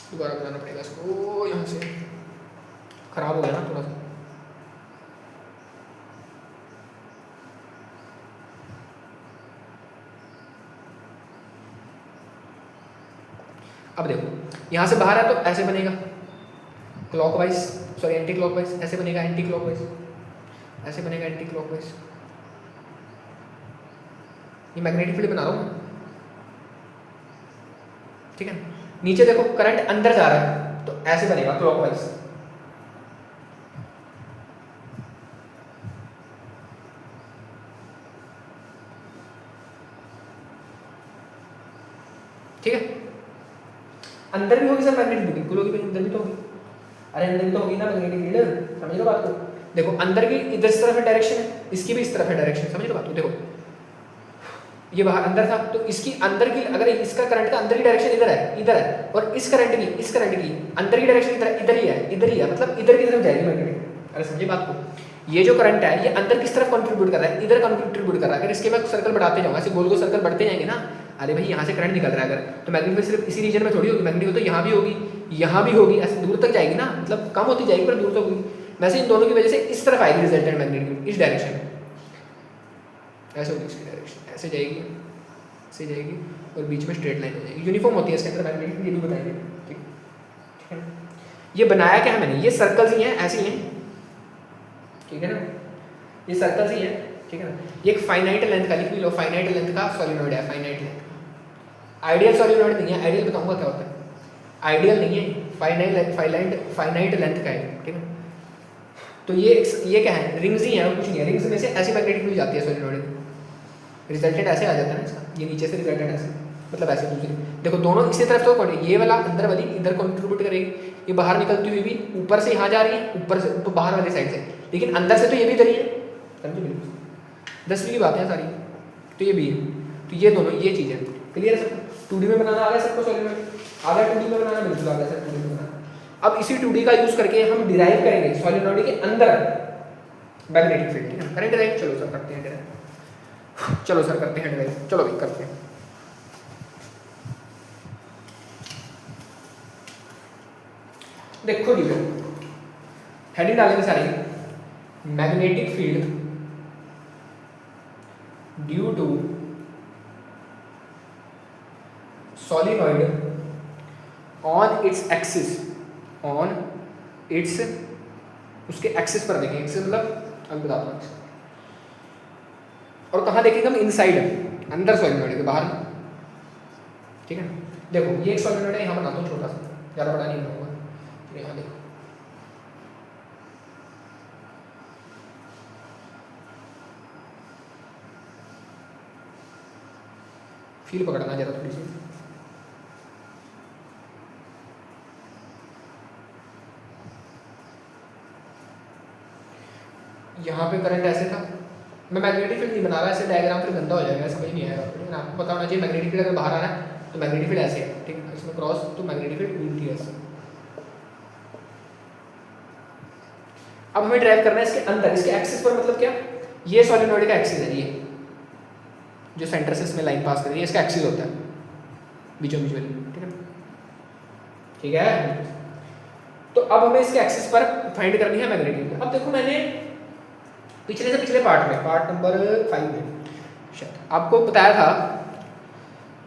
दोबारा बनाना पड़ेगा इसको, यहाँ से खराब हो गया ना थोड़ा सा। अब देखो यहाँ से बाहर है तो ऐसे बनेगा क्लॉकवाइज, सॉरी एंटी क्लॉकवाइज, ऐसे बनेगा एंटी क्लॉकवाइज, ऐसे बनेगा एंटी क्लॉकवाइज। ये मैग्नेटिक फील्ड बना रहा हूँ, ठीक है। नीचे देखो करंट अंदर जा रहा है तो ऐसे बनेगा क्लॉकवाइज, ठीक है। अंदर भी होगी सर मैग्नेटिक, बिल्कुल होगी, अंदर भी तो होगी, अरे अंदर भी तो होगी ना मैग्नेटिक फील्ड, समझ लो बात को। देखो अंदर की इधर इस तरफ है डायरेक्शन है, इसकी भी इस तरफ है डायरेक्शन, समझ लो बात को। देखो ये बाहर अंदर था तो इसकी अंदर की, अगर इसका करंट का अंदर की डायरेक्शन इधर है, और इस करंट की अंदर की डायरेक्शन इधर ही है, मतलब इधर की तरफ जाएगी मैग्नेटिक। अरे समझे बात को, ये जो करंट है ये अंदर किस तरफ कंट्रीब्यूट कर रहा है, इधर कंट्रीब्यूट कर रहा है। अगर इसके मैं सर्कल बढ़ाते जाऊंगा, ऐसे गोल गोल सर्कल बढ़ते जाएंगे ना, अरे भाई यहाँ से करंट निकल रहा है अगर, तो मैग्नेटिक फील्ड सिर्फ इसी रीजन में थोड़ी होगी, मैग्नेटिक तो यहाँ भी होगी, यहाँ भी होगी, ऐसे दूर तक जाएगी ना, मतलब कम होती जाएगी पर दूर तक होगी। वैसे इन दोनों की वजह से इस तरफ आएगी रिजल्टेंट मैग्नेटिक फील्ड, इस डायरेक्शन में ऐसे होगी, इसकी डायरेक्शन ऐसे जाएगी, ऐसे जाएगी और बीच में स्ट्रेट लाइन हो जाएगी, यूनिफॉर्म होती है इसके अंदर मैग्नेटिक फील्ड, ये भी बताएंगे, ठीक है। ये बनाया क्या है मैंने, ये सर्कल्स ही हैं, ऐसे ही हैं, ठीक है ना, ये सर्कल्स ही हैं, ठीक है ना। ये एक फाइनाइट लेंथ का, लिख भी लो, फाइनाइट लेंथ का सॉलिनॉइड है, फाइनाइट लेंथ, आइडियल सॉलिनॉइड नहीं है, आइडियल बताऊंगा क्या होता है, आइडियल नहीं है, फाइनाइट लेंथ का है, ठीक है। तो ये क्या है, रिंग्स ही है और कुछ नहीं है, रिंग्स में से ऐसी मैग्नेटिक फील्ड जाती है सॉलिनॉइड, रिजल्टेंट ऐसे आ जाता है ना इसका, ये नीचे से रिजल्टेंट ऐसे, मतलब ऐसे दूसरी, देखो दोनों इसी तरफ तो पड़ेगी, ये वाला अंदर वाली इधर कंट्रीब्यूट करेगी, ये बाहर निकलती हुई भी ऊपर से यहाँ जा रही है, ऊपर से ऊपर बाहर वाली साइड से, लेकिन अंदर से तो ये भी इधर ही है, समझो बिल्कुल 10वीं की बातें हैं सारी, तो ये भी है, तो ये दोनों ये चीज़ है, क्लियर है सबको। 2D में बनाना आ गया सबको, सॉलिनॉइड आ गया, 2D में बनाना बिल्कुल आ गया सर, 2D में बनाना। अब इसी 2D का यूज करके हम डिराइव करेंगे सॉलिनॉइड के अंदर मैग्नेटिक फील्ड, ठीक है, करें डिराइव, चलो सर करते हैं डिराइव, चलो सर करते हैं डिराइव, चलो भाई करते हैं। देखो जी हेडिंग डालेंगे सारी, magnetic field due to solenoid on its axis, on its, उसके एक्सिस पर देखेंगे, एक्सिस मतलब अब बताता हूँ, और कहाँ देखेंगे हम, इनसाइड अंदर सॉलिनॉइड के बाहर, ठीक है। देखो ये एक सॉलिनॉइड है, यहाँ बनाता हूँ छोटा सा, ज़्यादा बड़ा नहीं बनाऊंगा, यहाँ देखो फील पकड़ना जरा थोड़ी सी, यहाँ पे करंट ऐसे था, मैं मैग्नेटिक फील्ड नहीं बना रहा, ऐसे डायग्राम फिर गंदा हो जाएगा, समझ नहीं आएगा, लेकिन आपको पता होना चाहिए मैग्नेटिक फील्ड अगर बाहर आ रहा है तो मैग्नेटिक फील्ड ऐसे है, ठीक है, इसमें क्रॉस तो मैग्नेटिक फील्ड उल्टी ऐसे। अब हमें ड्राइव करना है इसके अंदर, इसके एक्सिस पर, मतलब क्या, ये सॉलिनॉइड का एक्सिस है, ये जो सेंटर से इसमें लाइन पास कर रही है इसका एक्सिस होता है बीचों बीच वाली, ठीक है, ठीक है। तो अब हमें इसके एक्सिस पर फाइंड करनी है मैग्नेटिक। अब देखो मैंने पिछले से पिछले पार्ट में, पार्ट नंबर 5 में शायद आपको बताया था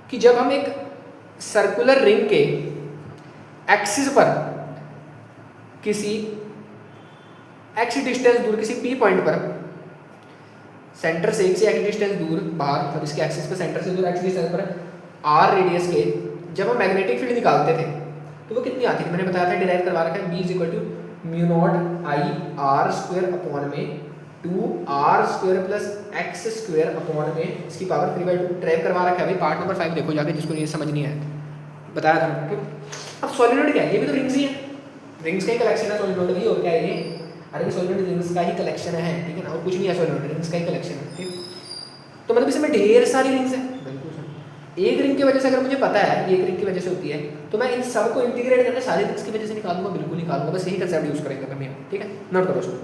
कि जब हम एक सर्कुलर रिंग के एक्सिस पर किसी एक्स डिस्टेंस दूर, किसी पी पॉइंट पर सेंटर से एक्स डिस्टेंस दूर बाहर, मतलब इसके एक्सिस पर सेंटर से दूर एक्स डिस्टेंस पर आर रेडियस के जब हम मैग्नेटिक फील्ड निकालते थे तो वो कितनी आती थी, मैंने बताया था, डिराइव करवा रखा है, B = mu not I R square upon में 2r² प्लस x² अपॉन में इसकी पावर 3/2 ड्राइव करवा रखा है भाई, पार्ट नंबर 5 देखो जाके, जिसको ये समझ नहीं आया बताया था। अब सॉलिनॉइड क्या है, ये भी तो रिंग्स ही है, रिंग्स का ही कलेक्शन है सॉलिनॉइड भी, और क्या है ये अरे ये सॉल्वेंट रिंग्स का ही कलेक्शन है, ठीक है ना, और कुछ नहीं है, सॉल्वेंट रिंग्स का ही कलेक्शन है, ठीक। तो मतलब इसमें ढेर सारी रिंग्स है, बिल्कुल सर। एक रिंग की वजह से अगर मुझे पता है एक रिंग की वजह से होती है, तो मैं इन सब को इंटीग्रेट करके सारी रिंग्स की वजह से निकालूंगा, बिल्कुल निकालूंगा, बस यही कंसेप्ट यूज करेंगे मैं, ठीक है, नोट करो उसको।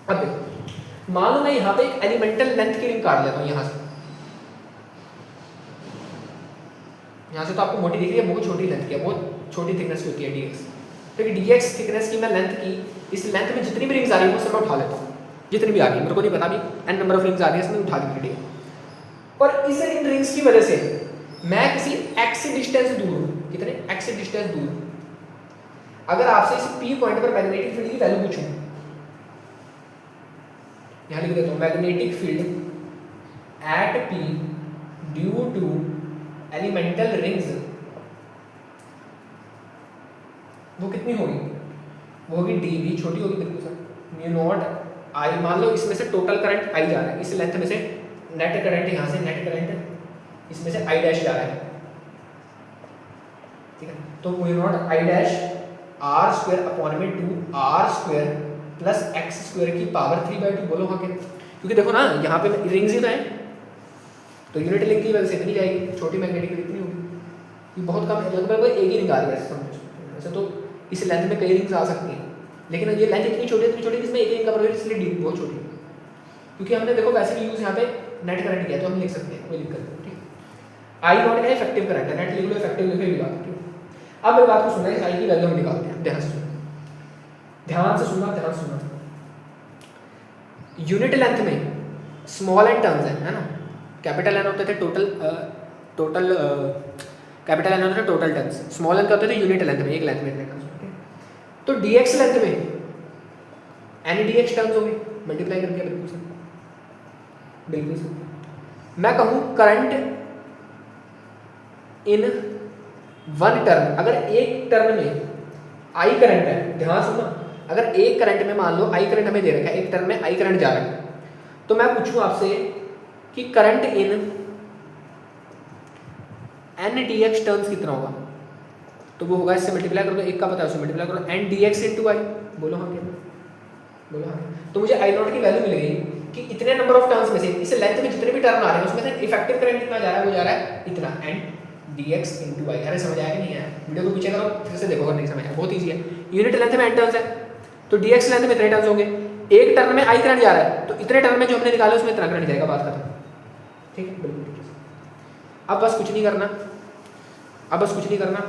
अब देखो, मान लो मैं यहाँ पे एक एलिमेंटल लेंथ की रिंग काट लेता हूँ, यहाँ से तो आपको मोटी दिख रही है, बहुत छोटी लेंथ की है, बहुत छोटी थिकनेस की होती है dx, तो dx थिकनेस की मैं लेंथ की, इस लेंथ में जितनी भी रिंग्स आ रही है वो सब मैं उठा लेता हूँ, जितनी भी आ रही है, मेरे को नहीं पता भी n नंबर ऑफ रिंग्स आ रही है, इसमें उठा दी, ठीक है। और इस इन रिंग्स की वजह से मैं किसी x डिस्टेंस दूर हूँ, कितने x डिस्टेंस दूर, अगर आपसे इस p पॉइंट पर मैग्नेटिक फील्ड की वैल्यू पूछूं, यहाँ लिख देता हूँ, magnetic field at p due to elemental rings, वो कितनी होगी, वो होगी dv, छोटी होगी बिल्कुल सर, म्यू नॉट I, मान लो इसमें से टोटल करंट I जा रहा है, इस लेंथ में से नेट करंट, यहाँ से नेट करंट इसमें से I डैश जा रहा है, ठीक है, तो mu naught I dash r square upon में 2r square plus x square की पावर 3/2, बोलो हाँ के, क्योंकि देखो ना यहाँ पे रिंग्स ही तो है, तो यूनिट लिंक की वजह से इतनी जाएगी, छोटी मैग्नेटिक फील्ड इतनी होगी, ये बहुत कम है, लगभग एक ही रिंग आ रही है समझो, वैसे तो इस लेंथ में कई रिंग्स आ सकती हैं, लेकिन ये लेंथ इतनी छोटी इसमें एक रिंग कवर हो रही है, इसलिए डी बहुत छोटी है, क्योंकि हमने देखो वैसे भी यूज यहाँ पे नेट करंट किया, तो हम लिख सकते हैं, कोई दिक्कत नहीं, ठीक। आई नॉट का इफेक्टिव करंट है, नेट लिख लो, इफेक्टिव लिखो, ये बात, ठीक। अब मेरी बात को सुनना है, आई की वैल्यू हम निकालते हैं, ध्यान से सुनना, ध्यान से सुनना, ध्यान से सुनना। यूनिट लेंथ में स्मॉल एन टर्म्स है ना, कैपिटल एन होते थे टोटल कैपिटल एन होते थे टोटल टर्म्स, स्मॉल एन होते थे यूनिट लेंथ में, एक लेंथ में इतने टर्म्स, तो dx लेंथ में एन dx टर्म्स होंगे, मल्टीप्लाई करके, बिल्कुल सर, बिल्कुल सर। मैं कहूँ करंट इन वन टर्म, अगर एक टर्म में I करंट है, ध्यान सुनना, अगर एक करंट में मान लो I करंट हमें दे रखा है, एक टर्म में I करंट जा रहा है, तो मैं पूछूं आपसे कि current in n dx terms कितना होगा, तो वो होगा, इससे मल्टीप्लाई करो, तो एक का पता है उससे मल्टीप्लाई करो, n dx इंटू आई, बोलो हाँ, बोलो हाँ, तो मुझे आई नॉट की वैल्यू मिल गई कि इतने नंबर ऑफ टर्म्स में से इस लेंथ में जितने भी टर्म आ रहे हैं उसमें से इफेक्टिव करंट कितना जा रहा है, वो जा रहा है इतना n dx इंटू आई। अरे समझ आया कि नहीं आया, वीडियो को पीछे करो, फिर से देखो अगर नहीं समझ आया, बहुत ईजी है, यूनिट लेंथ में n टर्म्स है, तो dx लेंथ में इतने टर्म्स होंगे, एक टर्म में I करंट जा रहा है, तो इतने टर्म में जो हमने निकाले उसमें इतना करंट जाएगा, बात खत्म, ठीक है, बिल्कुल ठीक है। अब बस कुछ नहीं करना, अब बस कुछ नहीं करना,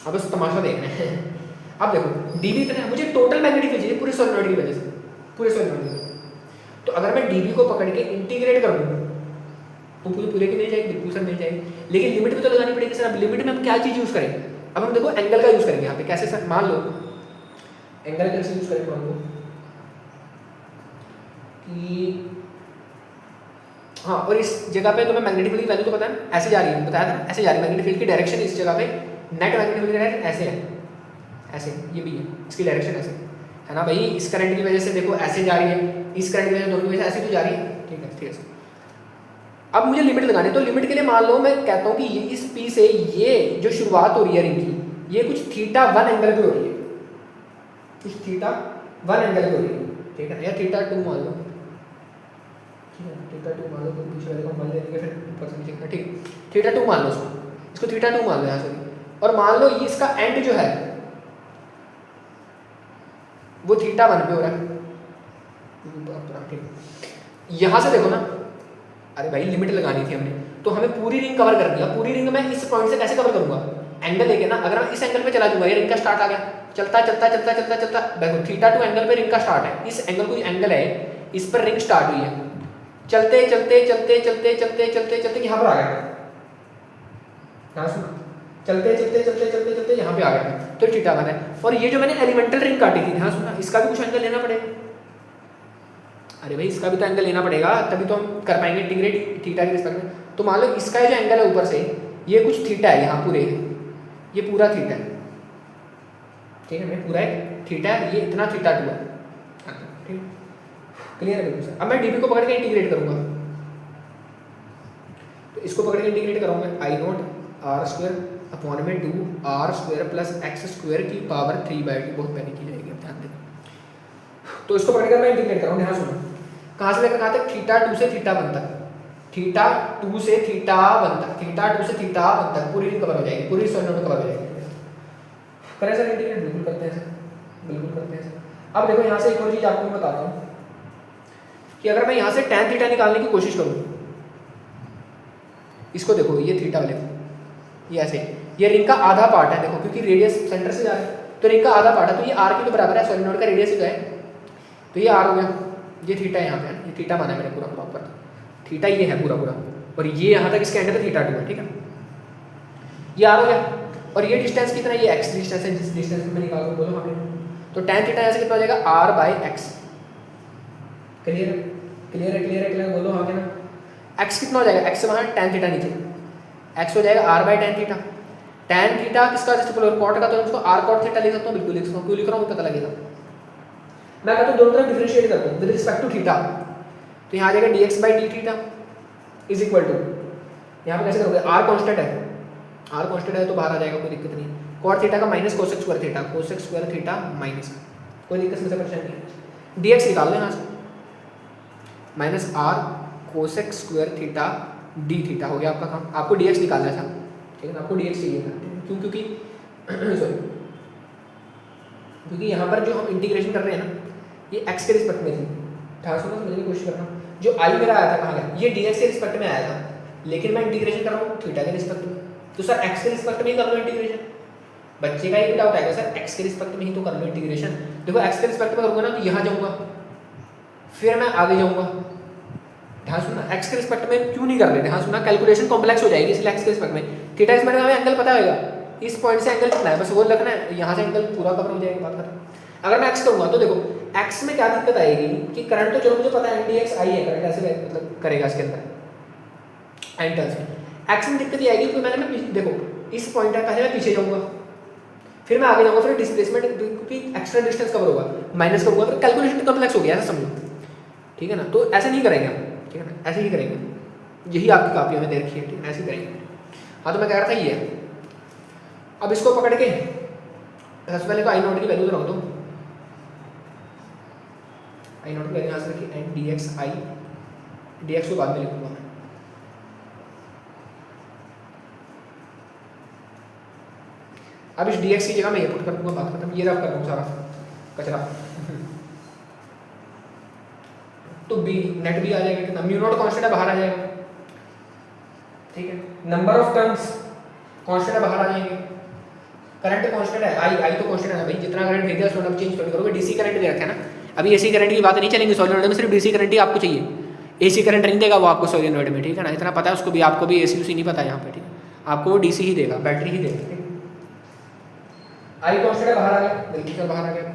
अब बस तमाशा देखना है। अब देखो dB इतना है, मुझे टोटल मैग्नेटिक फील्ड चाहिए पूरे सोलेनोइड की वजह से, पूरे सोलेनोइड की, तो अगर मैं dB को पकड़ के इंटीग्रेट कर दूँ तो पूरे की मिल जाएगी, बिल्कुल सर मिल जाएगी, लेकिन लिमिट भी तो लगानी पड़ेगी सर। अब लिमिट में हम क्या चीज़ यूज़ करेंगे, अब हम देखो एंगल का यूज़ करेंगे यहाँ पे, कैसे सर, मान लो एंगल कैसे यूज़ करेंगे, मान लो कि हाँ, और इस जगह पे तुम्हें मैग्नेटिक फील्ड की वैल्यू तो पता है, ऐसे जा रही है, बताया था ना, ऐसे जा रही है मैग्नेटिक फील्ड की डायरेक्शन, इस जगह पे नेट मैग्नेटिक फील्ड की डायरेक्शन ऐसे है, ऐसे, ये भी है, इसकी डायरेक्शन ऐसे है ना भाई, इस करंट की वजह से देखो ऐसे जा रही है, इस करंट की वजह से दोनों की वजह से ऐसे तो जा रही है, ठीक है, ठीक है। अब मुझे लिमिट लगानी है, तो लिमिट के लिए मान लो मैं कहता हूँ कि इस पी से ये जो शुरुआत हो रही है रिंग की, ये कुछ θ1 एंगल पे हो रही है, कुछ θ1 एंगल पे हो रही है, ठीक है, या θ2 मान लो, ठीक है, θ2 मान लो, तो पीछे वाले को मान लेंगे, फिर ऊपर से नीचे, ठीक, θ2 मान लो इसको θ2 मान लो यहाँ से, और मान लो ये इसका एंड जो है वो θ1 पे हो रहा है, ठीक। यहाँ से देखो ना, अरे भाई लिमिट लगानी थी हमने, तो हमें पूरी रिंग कवर कर दिया, पूरी रिंग मैं इस पॉइंट से कैसे कवर करूंगा, एंगल लेके ना, अगर मैं इस एंगल पे चला दूंगा, ये रिंग का स्टार्ट आ गया, चलता चलता चलता चलता चलता, देखो θ2 एंगल पे रिंग का स्टार्ट है, इस एंगल को एंगल है, इस पर रिंग स्टार्ट हुई है, चलते चलते चलते चलते चलते चलते चलते यहाँ पर आ गया, हाँ सुना, चलते चलते चलते चलते चलते यहाँ पे आ गया, तो θ1 है। और ये जो मैंने एलिमेंटल रिंग काटी थी, हाँ सुना, इसका भी कुछ एंगल लेना पड़ेगा, अरे भाई इसका भी तो एंगल लेना पड़ेगा, तभी तो हम कर पाएंगे इंटीग्रेट थीटा के रिस्पेक्ट में। तो मान लो इसका जो एंगल है ऊपर से, ये कुछ थीटा है, यहाँ पूरे ये पूरा थीटा है, ठीक है, मैं पूरा एक थीटा है, ये इतना θ2 है, ठीक, क्लियर है बिल्कुल सर। अब मैं dB को पकड़ के इंटीग्रेट करूंगा, तो इसको पकड़ के इंटीग्रेट करूंगा, आई नॉट r² अपॉन में 2r² प्लस x² की पावर 3/2, बहुत पहले की जाएगी, ध्यान देना। तो इसको पकड़कर मैं इंटीग्रेट कर रहा हूँ, ध्यान सुनो। कहाँ से लेकर कहाँ तक? थीटा 2 से थीटा 1 तक, थीटा 2 से थीटा 1 तक, थीटा 2 से थीटा 1 तक पूरी कवर हो जाएगी, पूरी सोलिनॉइड कवर हो जाएगी। करें सर इंटीग्रेट? बिल्कुल करते हैं सर, बिल्कुल करते हैं सर। अब देखो यहाँ से एक और चीज़ आपको मैं बताता हूँ कि अगर मैं यहाँ से tan थीटा निकालने की कोशिश करूँ, इसको देखो, ये थीटा वाले ये ऐसे, ये रिंग का आधा पार्ट है देखो, क्योंकि रेडियस सेंटर से जा रहा है तो रिंग का आधा पार्ट है, तो ये r के बराबर है, सोलिनॉइड का रेडियस ही तो है, तो ये r हो गया, ये थीटा यहाँ पे है, ये थीटा माना है मैंने पूरा प्रॉपर, थीटा ये है पूरा पूरा, और ये यहाँ तक इसके अंदर थीटा 2 है, ठीक है, ये r हो गया। और ये डिस्टेंस कितना है? ये x डिस्टेंस है, जिस डिस्टेंस में मैं निकाल रहा हूँ, बोलो हाँ। तो tan थीटा ऐसे कितना हो जाएगा? r/x। क्लियर क्लियर है, क्लियर है, क्लियर, बोलो हाँ क्या ना। x कितना हो जाएगा? x से वहाँ tan थीटा नीचे, x हो जाएगा r/tan थीटा। tan थीटा किसका रेसिप्रोकल? कॉट का, तो इसको r cot थीटा लिख सकता हूँ, बिल्कुल लिख सकता हूँ, क्यों लिख रहा हूँ पता लगेगा। मैं कहता हूँ दोनों तरफ डिफरेंशिएट करता हूँ विद रिस्पेक्ट टू थीटा, तो यहाँ आ जाएगा dx/d theta is equal to, यहाँ पे कैसे करोगे? r कांस्टेंट है, r कांस्टेंट है तो बाहर आ जाएगा, कोई दिक्कत नहीं। cot थीटा का minus cosec square theta, cosec square theta minus, कोई दिक्कत नहीं, परेशानी नहीं। dx निकाल लो यहाँ से, minus r cosec square theta d theta हो गया आपका काम। आपको dx निकालना था, ठीक है, आपको dx चाहिए था, क्यों? क्योंकि सॉरी, क्योंकि यहाँ पर जो हम इंटीग्रेशन कर रहे हैं ना, ये x के रिस्पेक्ट में थी, ध्यान सुनो, समझने की कोशिश करना। जो i मेरा आया था कहाँ गया? ये dx के रिस्पेक्ट में आया था, लेकिन मैं इंटीग्रेशन कर रहा हूँ थीटा के रिस्पेक्ट में, तो सर x के रिस्पेक्ट में ही कर लो इंटीग्रेशन। बच्चे का ये भी डाउट आएगा, सर x के रिस्पेक्ट में ही तो कर लो इंटीग्रेशन। देखो x के रिस्पेक्ट में करूँगा ना तो यहाँ जाऊँगा, फिर मैं आगे जाऊँगा, ध्यान सुनना। x के रिस्पेक्ट में क्यों नहीं कर रहे? ध्यान सुनना, कैलकुलेशन कॉम्प्लेक्स हो जाएगी, इसलिए x के रिस्पेक्ट में। थीटा इस मैंने हमें एंगल पता होगा, इस पॉइंट से एंगल कितना है, बस वो रखना है, यहाँ से एंगल पूरा कवर हो जाएगा, बात करें। अगर मैं x करूँगा तो देखो x में क्या दिक्कत आएगी कि करंट तो चलो मुझे पता है dx i है, करंट ऐसे मतलब करेगा इसके अंदर आई टर्म्स में। x में दिक्कत ये आएगी कि मैंने देखो इस पॉइंट तक पहले मैं पीछे जाऊँगा, फिर मैं आगे जाऊँगा, फिर डिस्प्लेसमेंट क्योंकि एक्स्ट्रा डिस्टेंस कवर होगा, माइनस करूँगा, फिर कैलकुलेशन कॉम्प्लेक्स हो गया, ऐसा समझो, ठीक है ना। तो ऐसे नहीं करेंगे हम, ठीक है ना, ऐसे ही करेंगे, यही आपकी कापियों में दे रखी है, ठीक है, ऐसे ही करेंगे। हाँ तो मैं कह रहा था ये, अब इसको पकड़ के सबसे पहले तो आई नॉट की वैल्यू रख दो, आई नॉट की वैल्यू यहाँ से रखिए, एंड dx i, dx को बाद में लिखूंगा मैं। अब इस dx की जगह मैं ये पुट कर दूंगा, बात खत्म, ये रफ कर दूँ सारा कचरा। तो b नेट भी आ जाएगा, कितना म्यू नॉट कांस्टेंट है, बाहर आ जाएगा, ठीक है। नंबर ऑफ टर्म्स कांस्टेंट है, बाहर आ जाएंगे। करंट कांस्टेंट है, आई तो कांस्टेंट है भाई, जितना करंट भेज दिया उसको चेंज थोड़ी करोगे। डीसी करंट दे रखा है ना, अभी एसी करंट की बात नहीं चलेंगे, सोलिनॉइड में सिर्फ डीसी करंट ही आपको चाहिए, एसी करंट नहीं देगा वो आपको सोलिनॉइड में, ठीक है ना, इतना पता है उसको भी, आपको भी एसी उसी नहीं पता यहाँ पे, ठीक है, आपको वो डीसी ही देगा, बैटरी ही देगा, ठीक है। आई कांस्टेंट है, बाहर आ गया, बिल्कुल सर बाहर आ गया।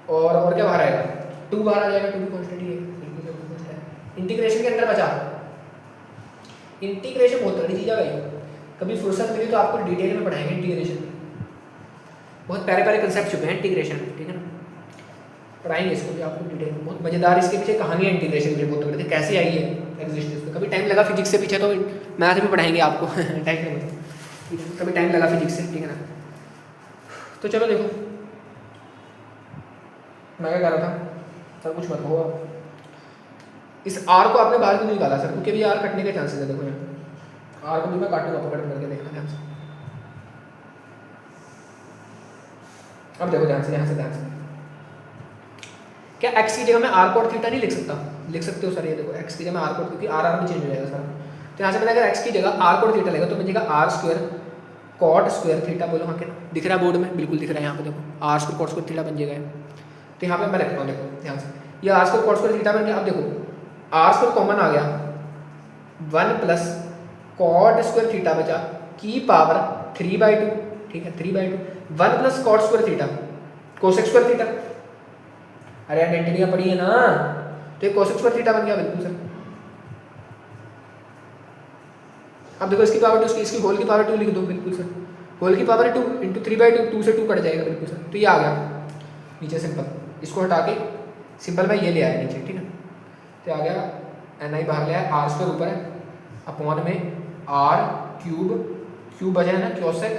और क्या बाहर आएगा? 2 बाहर आ जाएगा, 2 भी कांस्टेंट ही है, बिल्कुल सर कांस्टेंट है। इंटीग्रेशन के अंदर बचा, इंटीग्रेशन बहुत तगड़ी चीज़ है भाई, कभी फुर्सत मिली तो आपको डिटेल में पढ़ाएंगे इंटीग्रेशन, बहुत प्यारे प्यारे कंसेप्ट छुपे हैं इंटीग्रेशन, ठीक है ना, पढ़ाएंगे इसको भी आपको डिटेल में, बहुत मजेदार इसके पीछे कहानी है इंटीग्रेशन की, बहुत तगड़ी कैसे आई है एग्जिस्टेंस में। कभी टाइम लगा फिजिक्स से पीछे तो मैथ भी पढ़ाएंगे आपको, टेंशन मत, ठीक है, कभी टाइम लगा फिजिक्स से, ठीक है ना। तो चलो देखो मैं क्या कह रहा था, सर कुछ मत हो, इस आर को आपने बाहर क्यों निकाला सर? क्योंकि अभी आर कटने के चांसेस है, देखो यहाँ आर को भी मैं काटूंगा, पकड़ करके देखना ध्यान से। अब देखो ध्यान से, यहाँ से ध्यान से, क्या x की जगह मैं r cot थीटा नहीं लिख सकता? लिख सकते हो सर, ये देखो x की जगह मैं r cot, क्योंकि r भी चेंज हो जाएगा सर, तो यहाँ से मैंने अगर x की जगह r cot थीटा लेगा तो बचेगा r square cot square theta, बोलो हाँ क्या दिख रहा है बोर्ड में? बिल्कुल दिख रहा है, यहाँ पे देखो r square cot square theta बन जाएगा, तो यहाँ पे मैं रखता हूँ, देखो ध्यान से, ये r square cot square theta बन गया। अब देखो r स्क्वायर कॉमन आ गया, 1 प्लस cot स्क्वायर थीटा बचा की पावर 3/2, ठीक है, 3/2, 1 plus cot square theta cosec square theta, अरे आइडेंटिटियां पड़ी है ना, तो ये कोसेक स्क्वायर थीटा बन गया, बिल्कुल सर। अब देखो इसकी पावर 2, इसकी होल की पावर 2 लिख दो, बिल्कुल सर, होल की पावर 2 इंटू 3/2, 2 से 2 कट जाएगा, बिल्कुल सर, तो ये आ गया नीचे सिंपल, इसको हटा के सिंपल मैं ये ले आया नीचे, ठीक है, तो आ गया एन आई बाहर ले आया, आर स्क्वायर ऊपर है अपॉन में आर क्यूब बचा है ना, कोसेक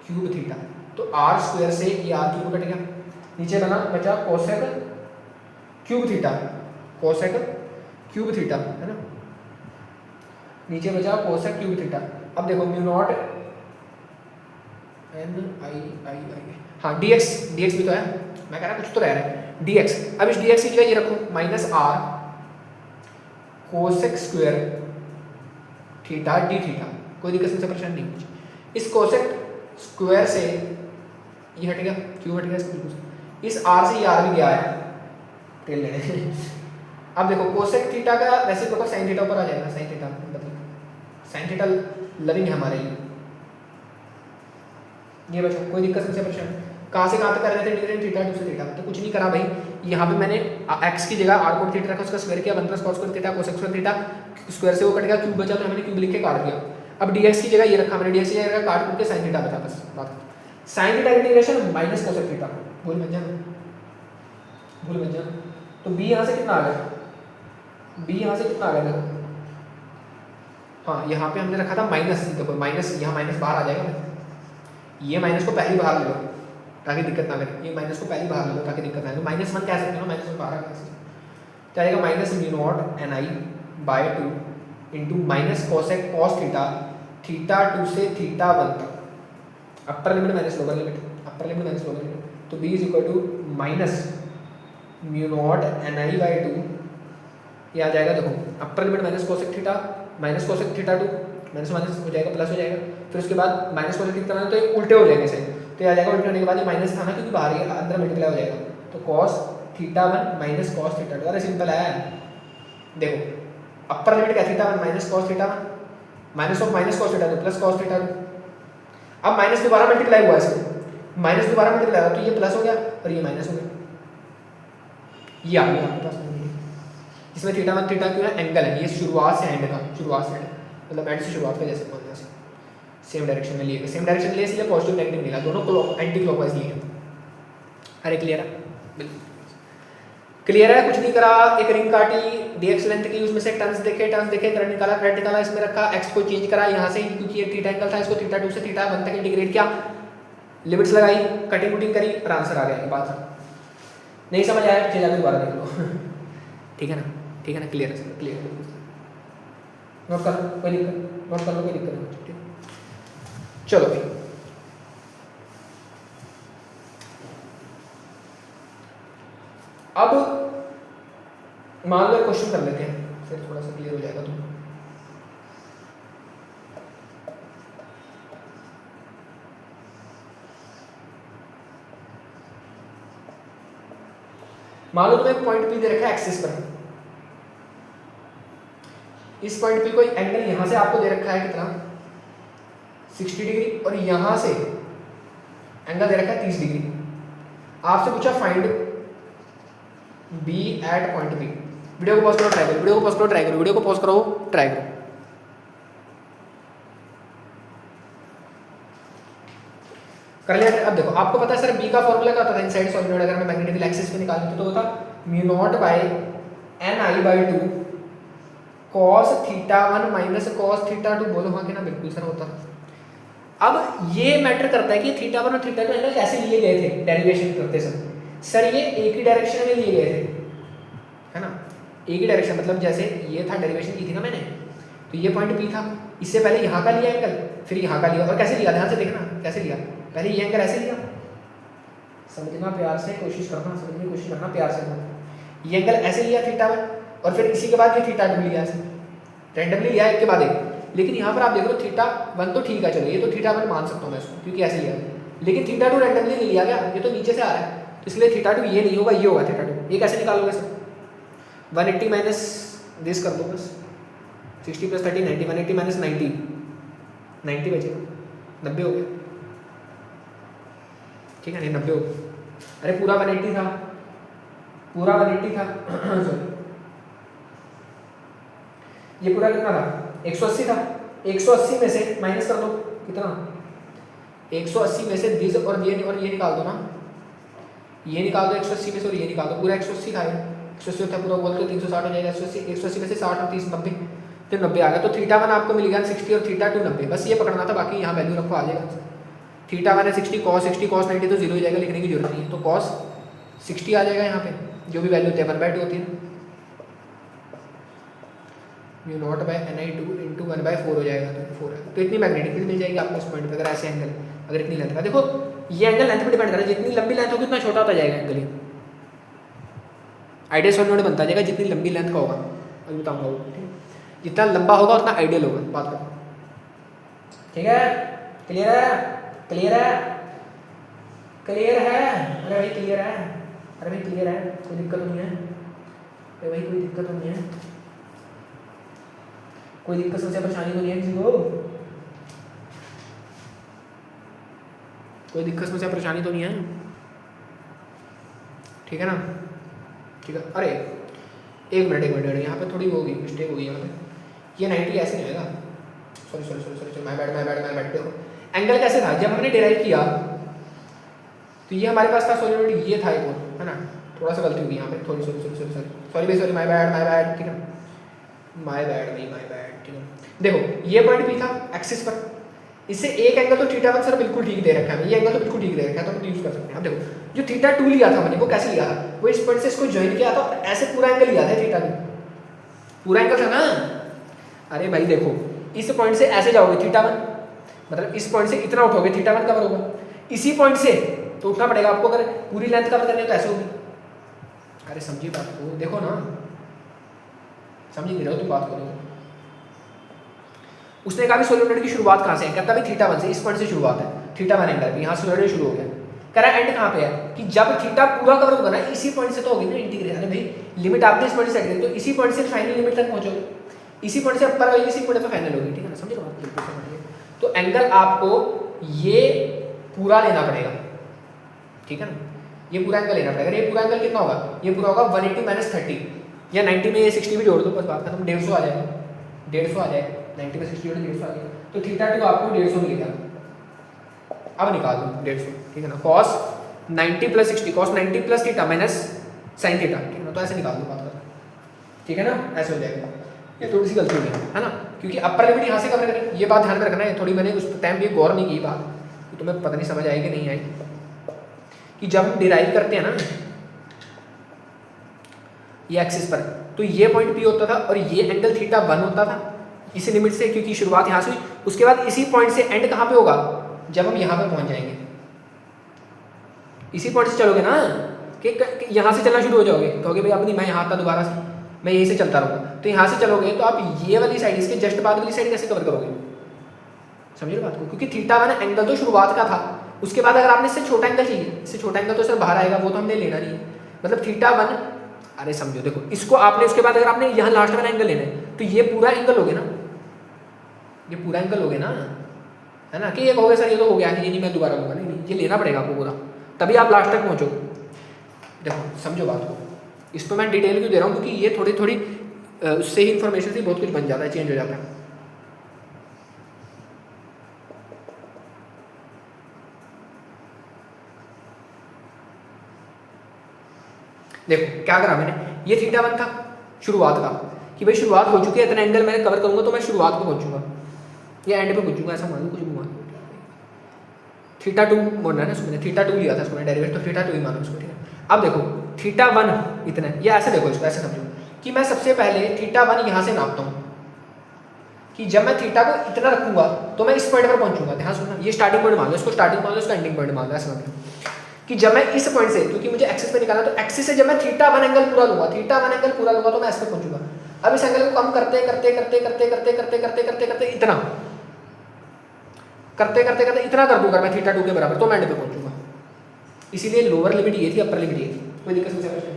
क्यूब थीटा, तो आर स्क्वायर से ये आर क्यूब कट गया, नीचे बचा cosec cube theta, cosec cube theta है ना, नीचे बचा कोसेक क्यूब थीटा। अब देखो म्यू नॉट एन आई आई आई, हाँ डी एक्स भी तो है, मैं कह रहा कुछ तो रह रहा है डी एक्स। अब इस डी एक्स की जगह ये रखो minus R cosec square theta D theta, कोई दिक्कत से परेशान नहीं कुछ। इस कोसेक स्क्वायर से ये हट गया, क्यों हट गया इसको, इस आर से ये आर भी गया है टेल लेने। अब देखो कोसेक थीटा का रेसिप्रोकल साइन थीटा ऊपर आ जाएगा, साइन थीटा मतलब साइन थीटा लविंग है हमारे लिए, ये बच्चों कोई दिक्कत से परेशान। कहाँ से कहाँ तक कर रहे थे इंटीग्रेशन थीटा टू से थीटा, तो कुछ नहीं करा भाई, यहाँ पे मैंने x की जगह r कोट थीटा रखा, उसका स्क्वायर किया 1 + cos square theta cosec square theta, square से वो कट गया क्यूब बचा तो मैंने क्यूब लिख के काट दिया। अब dx की जगह ये रखा मैंने, dx की जगह काट करके sin थीटा बचा, बस बात खत्म। sin theta integration minus cosec theta, भूल मत जाना, भूल मत जाना। तो b यहाँ से कितना आ गया, b यहाँ से कितना आ गया देखो, हाँ यहाँ पे हमने रखा था माइनस, देखो माइनस, यहाँ माइनस बाहर आ जाएगा, ये माइनस को पहले बाहर ले लो ताकि दिक्कत ना करे, ये माइनस को पहले बाहर ले लो ताकि दिक्कत ना आए, तो -1 कह सकते हो ना, -1 बाहर आ गया, जाएगा minus mu not N I by 2 into minus cosec cos theta theta 2 से थीटा 1 तक, upper limit minus lower limit, upper limit minus lower limit, तो b is equal to minus mu not N I by 2, ये आ जाएगा देखो upper limit minus cosec theta minus cosec theta 2 minus minus हो जाएगा plus हो जाएगा, फिर उसके बाद माइनस कोसेक थीटा तो ये उल्टे हो जाएंगे सही, तो ये आ जाएगा उल्टे होने के बाद ये माइनस था ना क्योंकि बाहर ही अंदर मल्टीप्लाई हो जाएगा, तो cos theta 1 minus cos theta 2, अरे सिंपल है। देखो अपर लिमिट क्या theta 1 minus cos theta 1 minus of minus cos theta 2 plus cos theta 2, अब माइनस दोबारा मल्टीप्लाई हुआ इसमें, माइनस दोबारा मल्टीप्लाई हुआ तो ये प्लस हो गया और ये माइनस हो गया, ये आ गया आपके पास इसमें थीटा 1 थीटा 2 है, एंगल है ये शुरुआत से एंड का, शुरुआत से एंड मतलब एंड से शुरुआत का, जैसे मान से सेम डायरेक्शन में लिए, सेम डायरेक्शन लिए इसलिए पॉजिटिव नेगेटिव मिला, दोनों एंटी क्लॉकवाइज लिए। अरे क्लियर है, बिल्कुल क्लियर है, कुछ नहीं करा, एक रिंग काटी dx लेंथ की, उसमें से टर्न्स देखे करंट निकाला, इसमें रखा x को चेंज करा यहाँ से क्योंकि ये थीटा एंगल था, इसको थीटा 2 से थीटा 1 तक इंटीग्रेट किया, लिमिट्स लगाई, कटिंग कुटिंग करी और आंसर आ गया। बात नहीं समझ आया फिर जाकर दोबारा देख लो। ठीक है ना, ठीक है ना, क्लियर है, क्लियर है, नोट कर लो कोई दिक्कत, नोट कर लो कोई दिक्कत नहीं, ठीक। चलो भाई अब मान लो क्वेश्चन कर लेते हैं, फिर थोड़ा सा क्लियर हो जाएगा तुम। मान लो तुम्हें एक पॉइंट पी दे रखा है एक्सिस पर, इस पॉइंट पे कोई एंगल यहां से आपको दे रखा है कितना 60 डिग्री और यहां से एंगल दे रखा है 30 डिग्री, आपसे पूछा find B at point B. Video को पॉज करो, ट्राई करो, वीडियो को पॉज करो, ट्राई करो, वीडियो को पॉज करो, ट्राई करो। कर लिया? अब देखो आपको पता है सर बी का फॉर्मूला क्या होता था इनसाइड सॉलिनॉइड, अगर मैं मैग्नेटिक एक्सिस पे निकालूं तो होता mu not by N I by 2 cos theta 1 minus cos theta 2, बोलो हाँ कि ना, बिल्कुल सर होता। अब ये मैटर करता है कि थीटा 1 और थीटा 2 एंगल कैसे लिए गए थे डेरिवेशन करते सर ये एक ही डायरेक्शन में लिए गए थे, है ना, एक ही डायरेक्शन, मतलब जैसे ये था डेरिवेशन की थी ना मैंने, तो ये पॉइंट पी था, इससे पहले यहाँ का लिया एंगल, फिर यहाँ का लिया, और कैसे लिया, ध्यान से देखना कैसे लिया, पहले ये एंगल ऐसे लिया, समझना प्यार से, कोशिश करना समझने की कोशिश करना प्यार से, ये एंगल ऐसे लिया थीटा 1 और फिर इसी के बाद ये थीटा 2 लिया, ऐसे रैंडमली लिया एक के बाद एक, लेकिन यहाँ पर आप देख लो थीटा 1 तो ठीक है, चलो ये तो थीटा 1 मान सकता हूँ मैं इसको क्योंकि ऐसे लिया, लेकिन थीटा 2 रैंडमली नहीं लिया गया, ये तो नीचे से आ रहा है, तो इसलिए थीटा 2 ये नहीं होगा, ये होगा थीटा 2। ये कैसे निकालोगे सर, 180 माइनस दिस कर दो बस, 60 + 30 90, 180 माइनस 90 90 बचेगा, 90 हो गया, ठीक है, नहीं 90 हो गया, अरे पूरा 180 था, पूरा 180 था ये पूरा कितना था 180 था, 180 में से माइनस कर दो कितना, 180 में से दिस और ये निकाल दो ना, ये निकाल दो 180 में से और ये निकाल दो, पूरा 180 था, 180 था पूरा बोल के 360 हो जाएगा, 180 में से 60 और 30 90, तो 90 आ गया, तो थीटा 1 आपको मिल गया 60 और थीटा 2 90, बस ये पकड़ना था, बाकी यहाँ वैल्यू रखो आ जाएगा। थीटा 1 है 60 cos 90 तो जीरो हो जाएगा, लिखने की जरूरत नहीं है, तो cos 60 आ जाएगा यहाँ पे, जो भी वैल्यू होती है 1/2 होती है, mu not bye ni2 into 1/4 हो जाएगा, तो 4 है। तो इतनी मैग्नेटिक फील्ड मिल जाएगी आपको इस पॉइंट पे, अगर ऐसे एंगल, अगर इतनी लेंथ का, देखो ये एंगल लेंथ पे डिपेंड कर रहा है, जितनी लंबी लेंथ होगी उतना छोटा होता जाएगा एंगल। ये आइडियल सोलेनोइड बनता जाएगा जितनी लंबी लेंथ का होगा, अभी बताऊंगा वो, ठीक है, जितना लंबा होगा उतना आइडियल होगा। बात करो, ठीक है, क्लियर है, क्लियर है, क्लियर है, अरे भाई क्लियर है, अरे भाई क्लियर है, कोई दिक्कत नहीं है, अरे भाई कोई दिक्कत नहीं है, कोई दिक्कत समस्या परेशानी तो नहीं है किसी को, कोई दिक्कत समस्या परेशानी तो नहीं है, ठीक है ना, ठीक है। अरे एक मिनट यहाँ पे थोड़ी वो होगी, मिस्टेक होगी यहाँ पे, ये 90 ऐसे नहीं आएगा, सॉरी माय बैड। देखो एंगल कैसे था, जब हमने डिराइव किया तो ये हमारे पास था सोलिनोइड, ये था एक और, है ना, थोड़ा सा गलती होगी यहाँ पे, सॉरी माय बैड, ठीक है, माय बैड, ठीक है। देखो ये पॉइंट भी था एक्सिस पर, इससे एक एंगल तो थीटा 1 सर बिल्कुल ठीक दे रखा है, ये एंगल तो बिल्कुल ठीक दे रखा है, तो हम यूज कर सकते हैं। अब देखो जो थीटा 2 लिया था मैंने, वो कैसे लिया था, वो इस पॉइंट से इसको ज्वाइन किया था और ऐसे पूरा एंगल लिया था, थीटा 2 पूरा एंगल था ना। अरे भाई देखो इस पॉइंट से ऐसे जाओगे थीटा 1, मतलब इस पॉइंट से इतना उठोगे थीटा 1 कवर होगा, इसी पॉइंट से तो उठना पड़ेगा आपको, अगर पूरी लेंथ कवर करनी है तो ऐसे होगी। अरे समझिए बात को, देखो ना, समझ नहीं रहे हो तुम बात को। उसने कहा भी सोलिनोइड की शुरुआत कहाँ से है, कहता भाई थीटा 1 से, इस पॉइंट से शुरुआत है, थीटा 1 एंगल पे, यहाँ सोलिनोइड शुरू हो गया, कह रहा एंड कहाँ पे है, कि जब थीटा पूरा कवर होगा ना, इसी पॉइंट से तो होगी ना इंटीग्रेशन। अरे भाई लिमिट आपने इस पॉइंट से सेट करी, तो इसी पॉइंट से फाइनल लिमिट तक पहुंचोगे, इसी पॉइंट से अपर होगी, इसी पॉइंट पे फाइनल होगी, ठीक है ना, समझ रहे हो। तो एंगल आपको ये पूरा लेना पड़ेगा, ठीक है ना, ये पूरा एंगल लेना पड़ेगा। ये पूरा एंगल कितना होगा, ये पूरा होगा 180 माइनस 30, या 90 में ये 60 भी जोड़ दो, बस बात खत्म, 150 आ जाएगा, 150 आ जाएगा, 90 में 60 जोड़ 150 आ जाएगा, तो थीटा 2 आपको 150 मिलेगा। अब निकाल दो 150, ठीक है ना, cos 90 plus 60, cos 90 plus theta minus sin theta, ठीक है ना, तो ऐसे निकाल दो, बात कर, ठीक है ना, ऐसे हो जाएगा। ये थोड़ी सी गलती होगी, है ना, क्योंकि अपर लिमिट यहाँ से कवर करें, ये बात ध्यान में रखना है, थोड़ी मैंने उस टाइम भी गौर नहीं की बात, कि तुम्हें पता नहीं समझ आई कि नहीं आई, कि जब हम डिराइव करते हैं ना ये एक्सिस पर, तो ये पॉइंट P होता था और ये एंगल थीटा 1 होता था, इसी लिमिट से, क्योंकि शुरुआत यहाँ से हुई, उसके बाद इसी पॉइंट से एंड कहाँ पे होगा, जब हम यहाँ पे पहुँच जाएंगे, इसी पॉइंट से चलोगे ना, कि यहाँ से चलना शुरू हो जाओगे, कहोगे भाई अब नहीं मैं यहाँ था दोबारा से, मैं यहीं से चलता रहूँगा, तो यहाँ से चलोगे तो आप ये वाली साइड, इसके जस्ट बाद वाली साइड कैसे कवर करोगे, समझिए बात को, क्योंकि थीटा 1 एंगल तो शुरुआत का था, उसके बाद अगर आपने इससे छोटा एंगल चाहिए, इससे छोटा एंगल तो सर बाहर आएगा, वो तो हमने लेना नहीं है, मतलब थीटा 1, अरे समझो देखो इसको आपने, उसके बाद अगर आपने यहाँ लास्ट वाला एंगल लेना है, तो ये पूरा एंगल हो गया ना, ये पूरा एंगल हो गया ना, है ना, कि ये कहोगे सर ये तो हो गया, ये नहीं मैं दोबारा लूँगा, नहीं ये लेना पड़ेगा आपको पूरा, तभी आप लास्ट तक पहुँचोगे। देखो समझो बात को, इस पर मैं डिटेल क्यों दे रहा हूँ, क्योंकि ये थोड़ी थोड़ी उससे ही इन्फॉर्मेशन से बहुत कुछ बन जाता है, चेंज हो जाता है। देखो क्या करा मैंने, ये थीटा 1 था शुरुआत का, कि भाई शुरुआत हो चुकी है, इतना एंगल मैंने कवर करूंगा तो मैं शुरुआत पे पहुंचूंगा, या एंड पे पहुंचूंगा, ऐसा मान लो, कुछ भी मान लो, थीटा 2 बोलना है ना, उसमें थीटा 2 लिया था उसको डेरिवेट, तो थीटा 2 ही मानो उसको, ठीक है। अब देखो थीटा 1 इतना, ये ऐसे देखो इसको, ऐसे समझो कि मैं सबसे पहले थीटा 1 यहाँ से नापता हूँ, कि जब मैं थीटा को इतना रखूंगा तो मैं इस पॉइंट पर पहुंचूंगा, ध्यान सुनना, ये स्टार्टिंग पॉइंट मान लो, इसको स्टार्टिंग मान लो, इसका एंडिंग पॉइंट मान लो, ऐसा समझो कि जब मैं इस पॉइंट से, क्योंकि मुझे एक्सिस पे निकालना, तो एक्सिस से जब मैं थीटा 1 एंगल पूरा लूंगा, थीटा 1 एंगल पूरा लूंगा तो मैं ऐसे पहुंचूंगा। अब इस एंगल को कम करते करते करते करते करते करते करते करते करते इतना करते करते करते इतना कर दूंगा मैं थीटा 2 के बराबर, तो मैं एंड पे पहुंचूंगा। इसीलिए लोअर लिमिट ये थी, अपर लिमिट ये थी, कोई दिक्कत नहीं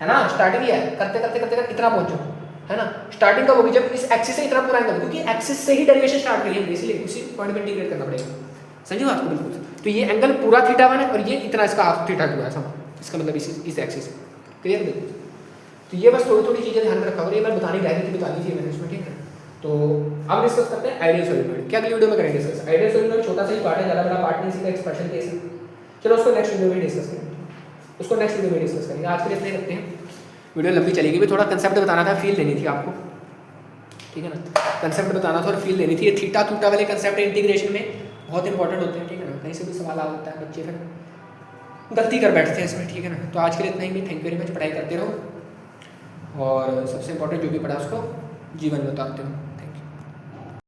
है ना, स्टार्टिंग ये है, करते करते करते करते इतना पहुंचो, है ना। स्टार्टिंग कब होगी, जब इस एक्सिस से इतना पूरा एंगल, क्योंकि एक्सिस से ही डेरिवेशन स्टार्ट करिए, इसलिए उसी पॉइंट पे इंटीग्रेट करना पड़ेगा, समझिए बात को बिल्कुल। तो ये एंगल पूरा थीटा 1 है और ये इतना इसका हाफ थीटा 2 है, समझ, इसका मतलब इस एक्सिस से, क्लियर बिल्कुल। तो ये बस थोड़ी थोड़ी चीज़ें ध्यान में रखा, और ये मैं बतानी थी मैंने इसमें, ठीक है। तो अब डिस्कस करते हैं आइडियल सोलिनॉइड, क्या अगली वीडियो में करेंगे डिस्कस। आइडियल सोलिनॉइड छोटा सा ही पार्ट है, ज़्यादा बड़ा पार्ट नहीं, इसका एक्सप्रेशन केस है, चलो उसको नेक्स्ट वीडियो में डिस्कस करेंगे, उसको नेक्स्ट वीडियो में डिस्कस करेंगे। आज के लिए इतने रखते हैं, वीडियो लंबी चलेगी, भी थोड़ा कंसेप्ट बताना था, फील लेनी थी आपको, ठीक है ना, कंसेप्ट बताना था और फील लेनी थी। ये थीटा थीटा वाले कंसेप्ट इंटीग्रेशन में बहुत इंपॉर्टेंट होते हैं, ठीक है ना, कहीं से भी सवाल आ सकता है, बच्चे फिर गलती कर बैठते हैं इसमें, ठीक है ना। तो आज के लिए इतना ही, थैंक यू वेरी मच। पढ़ाई करते रहो और सबसे इम्पोर्टेंट जो भी पढ़ा उसको जीवन में उतारते रहो।